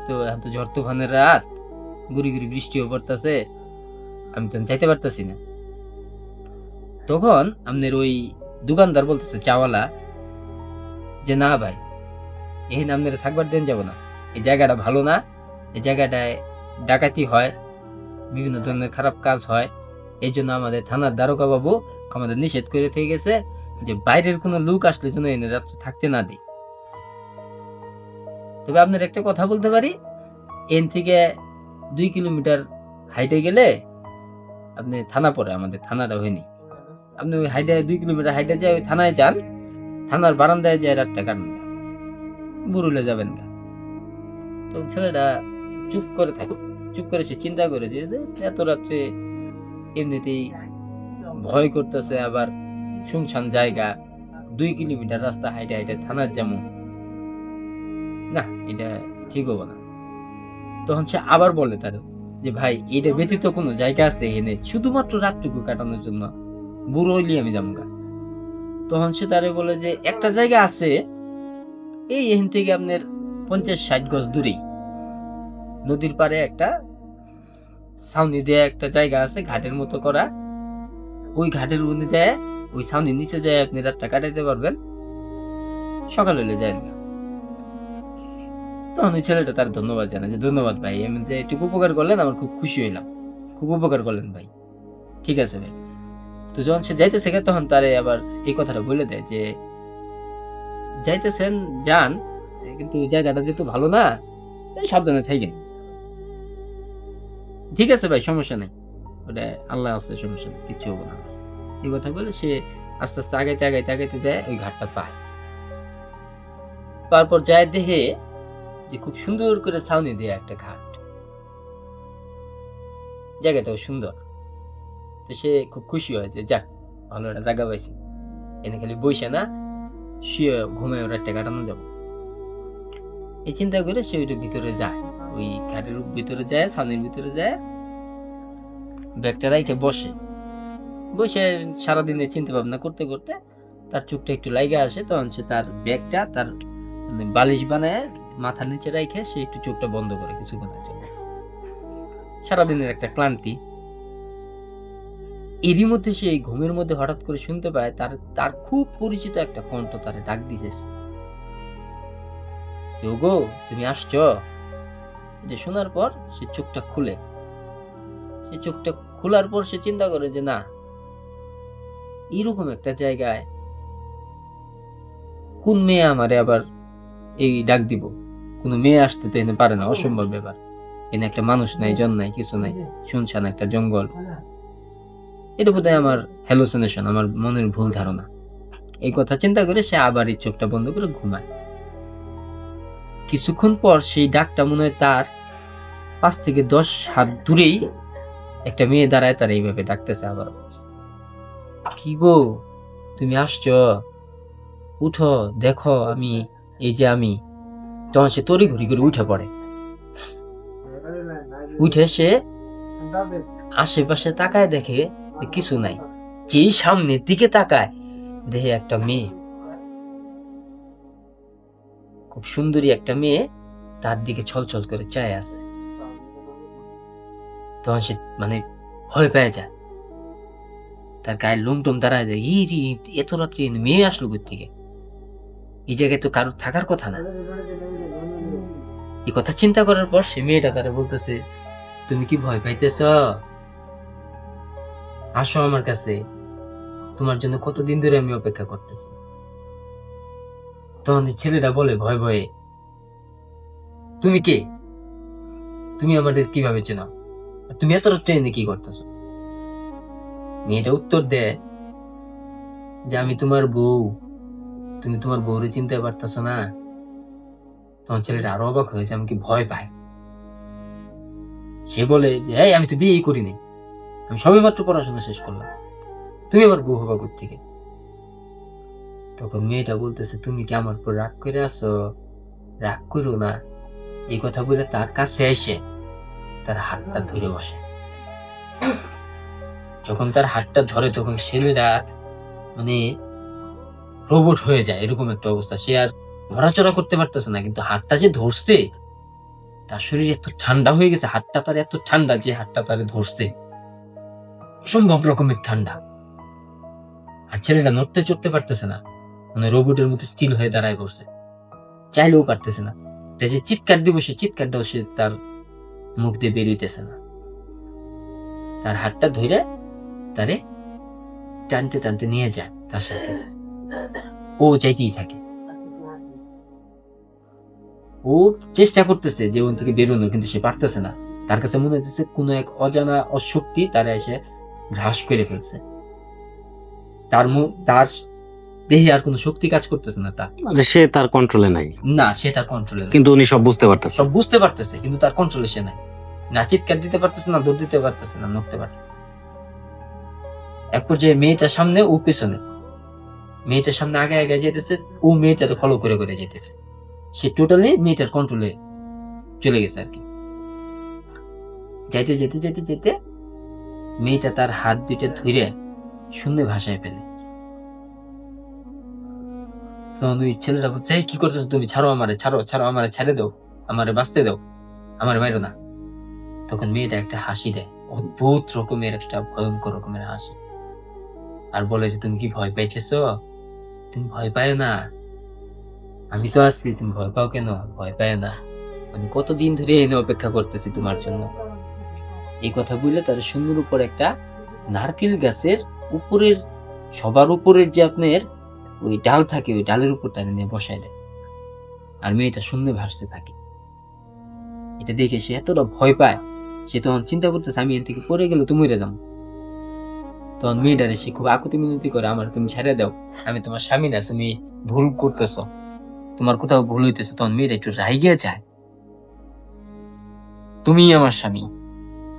তো এখন তো ঝড় তুফানের রাত, গুড়ি গুড়ি বৃষ্টিও পড়তেছে, আমি তো যাইতে পারতাছি না। তখন আপনার ওই দোকানদার বলতেছে, চাওয়ালা, যে না ভাই, এখানে আপনারা থাকবার দেন যাব না, এই জায়গাটা ভালো না, এই জায়গাটায় ডাকাতি হয়, বিভিন্ন ধরনের খারাপ কাজ হয়, এই জন্য আমাদের থানার দারোগা বাবু আমাদের নিষেধ করে থেকে গেছে যে বাইরের কোনো লোক আসলে যেন এনে রাত্রে থাকতে না দিই। তবে আপনার একটা কথা বলতে পারি, এন থেকে 2 কিলোমিটার হাইটে গেলে আপনি থানা পড়ে, আমাদের থানাটা হয়নি, আপনি ওই হাইটে 2 কিলোমিটার হাইটে যায় ওই থানায় যান, থানার বারান্দায় যায় রাতটা কাটবেন না, বুরুলে যাবেন না। তো ছেলেটা চুপ করে থাকে, চুপ করে সে চিন্তা করে যে এত রাত্রে এমনিতেই ভয় করতেছে, আবার শুনশান জায়গা, 2 কিলোমিটার রাস্তা হাইটে হাইটে থানার যেমন, না এটা ঠিক হবো না। তখন সে আবার বলে তার যে, ভাই এটা ব্যতীত কোনো জায়গা আছে এনে শুধুমাত্র রাতটুকু কাটানোর জন্য? বুড়ো হইলি আমি যাবো গা। তখন সে তারে বলে যে, একটা জায়গা আছে, এই এখান থেকে আপনার 50-60 গজ দূরেই নদীর পাড়ে একটা ছাউনি দেয়া একটা জায়গা আছে, ঘাটের মতো করা। ওই ঘাটের উপরে যায়, ওই ছাউনির নিচে যায় আপনি রাতটা কাটাইতে পারবেন, সকাল হলে যায় না। তখন ওই ছেলেটা তার ধন্যবাদ জানায় যে, ধন্যবাদ ভাই, এমন যে একটু উপকার করলেন, আমার খুব খুশি হইলাম, খুব উপকার করলেন ভাই, ঠিক আছে ভাই। তো যখন সে যাইতেছে তখন তারে আবার এই কথাটা বলে দেয় যে, যাইতেছেন যান, কিন্তু জায়গাটা যেহেতু ভালো না, সাবধানে থাকেন। ঠিক আছে ভাই, সমস্যা নেই, ওটা আল্লাহ আছে, সমস্যা নেই, কিচ্ছু হবো না। এই কথা বলে সে আস্তে আস্তে আগাইতে আগাইতে আগাইতে যায়, ওই ঘাটটা পায়। তারপর যায় দেখে যে খুব সুন্দর করে ছাউনি দেয়া একটা ঘাট, জায়গাটাও সুন্দর। তো সে খুব খুশি হয় যে, যাক ভালো একটা জায়গা পাইছি, এনে খালি বইসে না, শুয়ে ঘুমায় ওরা একটা কাটানো যাবো, এই চিন্তা করে সে ওইটার ভিতরে যায়, ওই ঘাটের ভিতরে যায়, ছাউনির ভিতরে যায়, ব্যাগটা রাইখে বসে বসে সারাদিনের চিন্তা ভাবনা করতে করতে তার চোখটা একটু লাইগা আসে। তখন সে তার ব্যাগটা তার বালিশ বানায় মাথার নিচে রাইখে সে একটু চোখটা বন্ধ করে কিছুক্ষণের জন্য, সারাদিনের একটা ক্লান্তি। এরই মধ্যে সে এই ঘুমের মধ্যে হঠাৎ করে শুনতে পায় তার তার খুব পরিচিত একটা কণ্ঠ তারে ডাক দিছে, ওগো তুমি আসছো। যে শোনার পর সে চোখটা খুলে, সে চোখটা খোলার পর সে চিন্তা করে যে, না, এরকম একটা জায়গায় কোন মেয়ে আমারে আবার এই ডাক দিব? কোনো মেয়ে আসতে তো এনে পারে না, অসম্ভব ব্যাপার। এনে একটা মানুষ নাই, জন নাই, কিছু নাই, শুনশান একটা জঙ্গল। এটা বোধহয় আমার হ্যালুসিনেশন, আমার মনের ভুল ধারণা। এই কথা চিন্তা করে সে আবার এই চোখটা বন্ধ করে ঘুমায়। কিছুক্ষণ পর সেই ডাকটা মনে হয় তার 5 থেকে 10 হাত দূরেই একটা মেয়ে দাঁড়ায়, তার এইভাবে ডাকতেছে আবার, কি গো তুমি আসছো, উঠো, দেখো আমি, এই যে আমি। তখন সে তড়ি ঘড়ি করে উঠে পড়ে, উঠে সে আশেপাশে তাকায় দেখে কিছু নাই, যেই সামনের দিকে তাকায় দেখে একটা মেয়ে, খুব সুন্দরী একটা মেয়ে তার দিকে ছলছল করে চায় আছে। তখন সে মানে ভয় পেয়ে যায়, তার গায়ের লোম টোম দাঁড়ায় যায়। এত রাত্রে মেয়ে আসলো কোথা থেকে? এই জায়গায় তো কারোর থাকার কথা না। এই কথা চিন্তা করার পর সে মেয়েটা তারা বলতেছে, তুমি কি ভয় পাইতেছ? আসো আমার কাছে, তোমার জন্য কতদিন ধরে আমি অপেক্ষা করতেছি। তখন এই ছেলেটা বলে ভয় ভয়ে, তুমি কে? তুমি আমাদের কিভাবে চেনো? আর তুমি এত রাত ট্রেনে কি করতেছো? মেয়েটা উত্তর দেয় যে আমি তোমার বউ, তুমি তোমার বউরে চিনতে পারতেছো না? তখন ছেলেটা আরো অবাক হয়েছে, আমি কি ভয় পাই? সে বলে যে এই আমি তো বিয়ে করিনি, আমি সবেমাত্র পড়াশোনা শেষ করলাম, তুমি আমার বউ হবা কোত্থেকে? তখন মেয়েটা বলতেছে, তুমি কি আমার উপর রাগ করে আছো? রাগ করো না। এই কথা বলে তার কাছে এসে তার হাতটা ধরে বসে। যখন তার হাতটা ধরে তখন ছেলেটা মানে রোবট হয়ে যায়, এরকম একটা অবস্থা। সে আর নড়াচড়া করতে পারতেছে না, কিন্তু হাতটা যে ধরছে তার শরীর এত ঠান্ডা হয়ে গেছে, হাতটা তার এত ঠান্ডা যে হাতটা তারে ধরছে অসম্ভব রকমের ঠান্ডা। আর ছেলেটা নড়তে চড়তে পারতেছে না, মানে রোবটের মতো স্টিল হয়ে দাঁড়ায় পড়ছে, চাইলেও পারতেছে না। তাই যে চিৎকার দিব, সে চিৎকারটাও সে তার মুখ দিয়ে বেরোইতেছে না। তার হাতটা ধরে তারে টানতে টানতে নিয়ে যায় তার সাথে। ও চাইতেই থাকে, ও চেষ্টা করতেছে যে ওখান থেকে বেরোনোর, কিন্তু সে পারতেছে না। তার কাছে মনে হচ্ছে কোন এক অজানা অশক্তি তারা এসে গ্রাস করে ফেলছে। তার দেহে আর কোনো শক্তি কাজ করতেছে না তার, মানে সে তার কন্ট্রোলে নাই। না, সে তার কন্ট্রোলে, কিন্তু উনি সব বুঝতে পারতেছে। সব বুঝতে পারতেছে, কিন্তু তার কন্ট্রোলে সে নাই। না চিৎকার দিতে পারতেছে, না দৌড় দিতে পারতেছে, না নড়তে পারতেছে। এক পর্যায়ে মেয়েটার সামনে, ও পিছনে। মেয়েটার সামনে আগে আগে যেতেছে, ও মেয়েটাকে ফলো করে করে যেতেছে। সে টোটালি মেয়েটার কন্ট্রোলে চলে গেছে আর কি। যাইতে যেতে যেতে যেতে মেয়েটা তার হাত দুইটা ধরে শূন্যে ভাষায় ফেলে। তখন ওই ছেলেটা বলছে, এই কি করতেছো তুমি? ছাড়ো আমারে, ছাড়ো ছাড়ো আমারে, ছেড়ে দাও, আমারে বাঁচতে দাও, আমার মাইরো না। তখন মেয়েটা একটা হাসি দেয়, অদ্ভুত রকমের একটা ভয়ঙ্কর রকমের হাসি, আর বলে যে তুমি কি ভয় পাইতেছো? তুমি ভয় পায় না, আমি তো আছি, তুমি ভয় পাও কেন? ভয় পায় না, আমি কতদিন ধরে এনে অপেক্ষা করতেছি তোমার জন্য। এই কথা বললে তার সুন্দর উপর একটা নারকেল গাছের উপরের, সবার উপরের যে আপনার ওই ডাল থাকে, ওই ডালের উপর তার নিয়ে বসায় দেয়। আর মেয়েটা শূন্য ভাসতে থাকে। এটা দেখে সে এতটা ভয় পায়, সে তখন চিন্তা করতেছে আমি এর থেকে পড়ে গেলে তো মরে যাবো। তখন মেয়েটারে সে খুব আকুতি মিনতি করে, আমার তুমি ছেড়ে দাও, আমি তোমার স্বামী না, তুমি ভুল করতেছ, তোমার কোথাও ভুল হইতেছে। তখন মেয়েটা একটু রাইগে যায়, তুমি আমার স্বামী,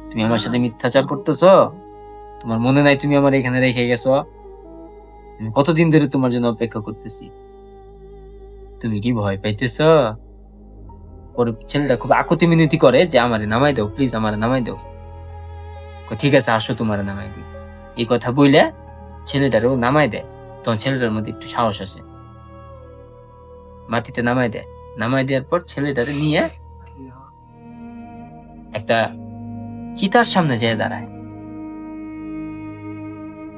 তুমি আমার সাথে মিথ্যাচার করতেছ, তোমার মনে নাই তুমি আমার এখানে রেখে গেছো? আমি কতদিন ধরে তোমার জন্য অপেক্ষা করতেছি, তুমি কি ভয় পাইতেছ? ওর ছেলেটা খুব আকুতি মিনতি করে যে আমারে নামাই দাও, প্লিজ আমারে নামাই দাও। ঠিক আছে আসো, তোমারে নামাই দিই। এই কথা বইলে ছেলেটারও নামাই দেয়। তখন ছেলেটার মধ্যে একটু সাহস আসে, মাটিতে নামাই দেয়। নামাই দেওয়ার পর ছেলেটারে নিয়ে একটা চিতার সামনে যেয়ে দাঁড়ায়।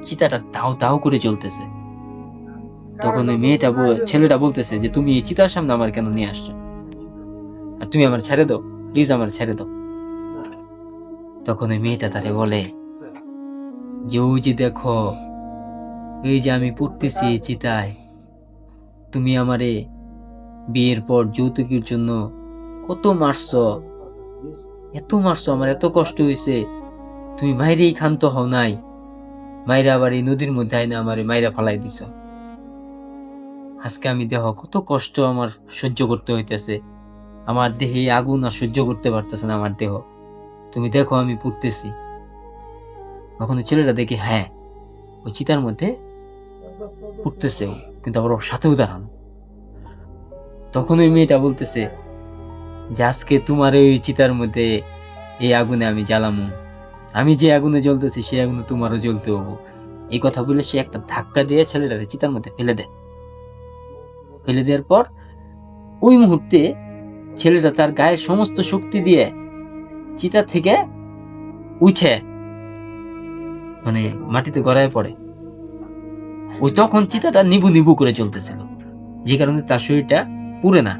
চিতাটা দাও দাও করে চলতেছে। তখন ওই ছেলেটা বলতেছে যে তুমি এই চিতার সামনে আমার কেন নিয়ে আসছো? আর তুমি আমার ছেড়ে দাও, প্লিজ আমার ছেড়ে দাও। তখন ওই মেয়েটা তারে বলে যে ওই যে দেখো, এই যে আমি পড়তেছি এই চিতায়, তুমি আমারে বিয়ের পর যৌতুকের জন্য কত মারছো, এত মারছো, আমার এত কষ্ট হয়েছে, তুমি মাইরেই ক্ষান্ত হও নাই, মাইরা আবার এই নদীর মধ্যে আইনা আমারে মাইরা ফালাই দিছ। আজকে আমি দেহ কত কষ্ট আমার সহ্য করতে হইতেছে, আমার দেহে আগুন আর সহ্য করতে পারতেছে না আমার দেহ, তুমি দেখো আমি পুড়তেছি। তখন ছেলেটা দেখে, হ্যাঁ ওই চিতার মধ্যে পুড়তেছে, কিন্তু আবার ওর সাথেও দাঁড়ানো। তখন ওই মেয়েটা বলতেছে যে আজকে তোমার ওই চিতার মধ্যে এই আগুনে আমি জ্বালামু, আমি যে আগুনে জ্বলতেছি সেই আগুনে তোমারও জ্বলতে হবো, এই কথা বলে সে একটা ধাক্কা দিয়ে ছেলেটাকে চিতার মধ্যে ফেলে দেয়। ফেলে দেওয়ার পর ওই মুহূর্তে ছেলেটা তার গায়ের সমস্ত শক্তি দিয়ে চিতা থেকে উঠে মানে মাটিতে গড়ায় পড়ে। ওই তখন চিতাটা নিবু নিবু করে চলতেছিল, যে কারণে তার শরীরটা পুড়ে না।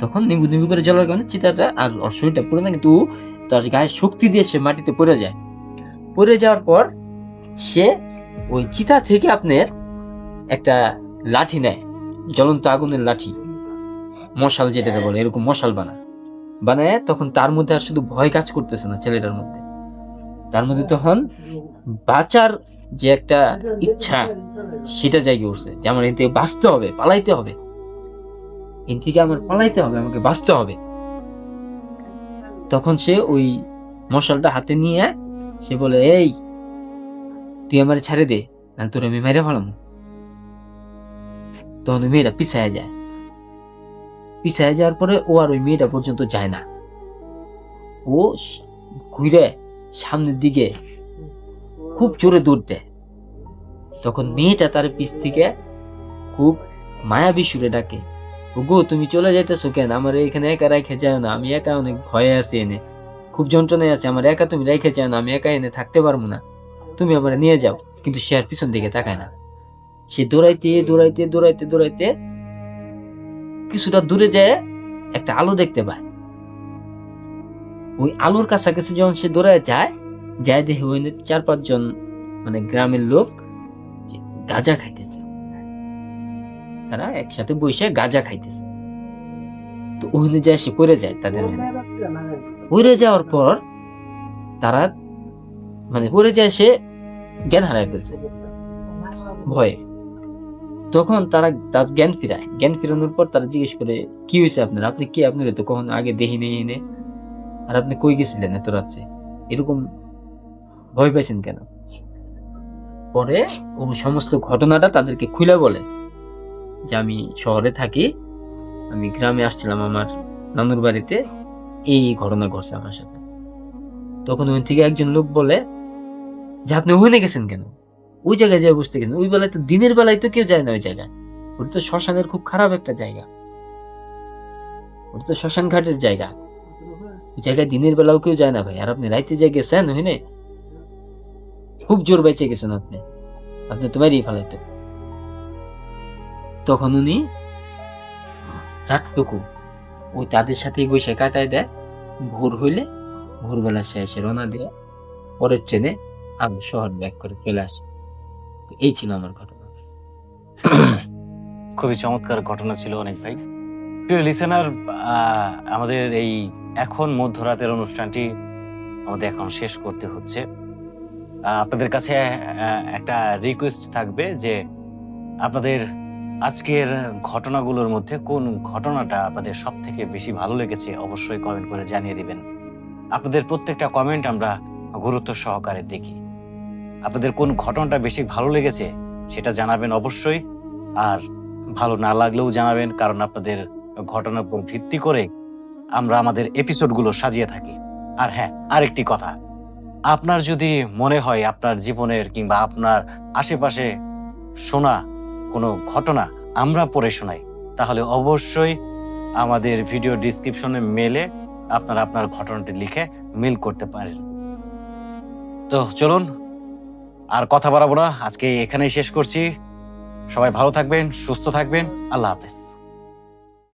তখন নিবু নিবু করে জ্বলার কারণে চিতাটা আর ওর শরীরটা পুড়ে না, কিন্তু তার গায়ের শক্তি দিয়ে সে মাটিতে পড়ে যায়। পড়ে যাওয়ার পর সে ওই চিতা থেকে আপনার একটা লাঠি নেয়, জ্বলন্ত আগুনের লাঠি, মশাল যেটা বলে, এরকম মশাল বানায়। তখন তার মধ্যে আর শুধু ভয় কাজ করতেছে না ছেলেটার মধ্যে, তার মধ্যে তখন বাঁচার যে একটা ইচ্ছা সেটা জায়গায় উঠছে, যে আমার এর থেকে বাঁচতে হবে, পালাইতে হবে, এর থেকে আমার পালাইতে হবে, আমাকে বাঁচতে হবে। তখন সে ওই মশালটা হাতে নিয়ে সে বলে, এই তুই আমার ছেড়ে দে, না তোর আমি মেরে ফেলাম। তখন ওই মেয়েটা পিছায় যায়। পিছায় যাওয়ার পরে ও আর ওই মেয়েটা পর্যন্ত যায় না, ও ঘুরে সামনের দিকে খুব জোরে দৌড় দেয়। তখন মেয়েটা তার পিছ থেকে খুব মায়াবী সুরে ডাকে, ওগো তুমি চলে যাইতেছো কেন? আমার এখানে একা রেখে যায় না, আমি একা অনেক ভয়ে আছি, এনে খুব যন্ত্রণায় আছে, আমার একা তুমি রেখে যায় না, আমি একা এনে থাকতে পারবো না, তুমি আমার নিয়ে যাও। কিন্তু সে আর পিছন দিকে তাকায় না, সে দৌড়াইতে দৌড়াইতে দৌড়াইতে দৌড়াইতে কিছুটা দূরে যায় একটা আলো দেখতে পায়। ওই আলোর কাছাকাছি যখন সে দৌড়ায় যায় দেখে ওই 4-5 জন মানে গ্রামের লোক গাঁজা খাইতেছে, তারা একসাথে বসে গাঁজা খাইতেছে। তো ওখানে যায় সে পড়ে যায়, তাদের পড়ে যাওয়ার পর তারা মানে পড়ে যায়, সে জ্ঞান হারায় ফেলছে ভয়ে। তখন তারা তার জ্ঞান ফিরায়, জ্ঞান ফিরানোর পর তারা জিজ্ঞেস করে, কি হয়েছে আপনার, আপনি কি, আপনার তো কখনো আগে দেখি নেই এনে, আর আপনি কই গেছিলেন এত রাত্রে, এরকম ভয় পাইছেন কেন? পরে ও সমস্ত ঘটনাটা তাদেরকে খুলে বলে, যে আমি শহরে থাকি, আমি গ্রামে আসছিলাম আমার নানুর বাড়িতে, এই ঘটনা ঘটছে আমার সাথে। তখন ওই থেকে একজন লোক বলে, যে আপনি ওখানে গেছেন কেন, ওই জায়গায় যায় বসতে কেন? ওই বেলায় তো, দিনের বেলায় তো কেউ যায় না ওই জায়গায়, ওটা তো শ্মশানের খুব খারাপ একটা জায়গা, ওটা তো শ্মশান ঘাটের জায়গা, ওই জায়গায় দিনের বেলাও কেউ যায় না ভাই। আর আপনি রাইতে যায় গেছেন ওখানে, খুব জোর বেঁচে গেছেন আপনি, আপনি তো মারিয়ে ফেলাইতো। তখন উনি রাতটুকু ওই তাদের সাথেই বসে কাটায় দেয়। ভোর হইলে ভোরবেলা সে এসে রওনা দিয়ে পরের ট্রেনে আমি শহর ব্যাক করে চলে আসি। এই ছিল আমার ঘটনা। খুবই চমৎকার ঘটনা ছিল অনেক ভাই। প্রিয় লিসেনার, আমাদের এই এখন মধ্যরাতের অনুষ্ঠানটি আমাদের এখন শেষ করতে হচ্ছে। আপনাদের কাছে একটা রিকোয়েস্ট থাকবে যে আপনাদের আজকের ঘটনাগুলোর মধ্যে কোন ঘটনাটা আপনাদের সব থেকে বেশি ভালো লেগেছে অবশ্যই কমেন্ট করে জানিয়ে দিবেন। আপনাদের প্রত্যেকটা কমেন্ট আমরা গুরুত্ব সহকারে দেখি। আপনাদের কোন ঘটনাটা বেশি ভালো লেগেছে সেটা জানাবেন অবশ্যই, আর ভালো না লাগলেও জানাবেন, কারণ আপনাদের ঘটনার উপর ভিত্তি করে আমরা আমাদের এপিসোডগুলো সাজিয়ে থাকি। আর হ্যাঁ, আরেকটি কথা, আপনার যদি মনে হয় আপনার জীবনের কিংবা আপনার আশেপাশে শোনা কোনো ঘটনা আমরা পড়ে শোনাই, তাহলে অবশ্যই আমাদের ভিডিও ডিসক্রিপশনে মেলে আপনারা আপনার ঘটনাটি লিখে মেল করতে পারেন। তো চলুন আর কথা বাড়াবো না, আজকে এখানেই শেষ করছি। সবাই ভালো থাকবেন, সুস্থ থাকবেন, আল্লাহ হাফেজ।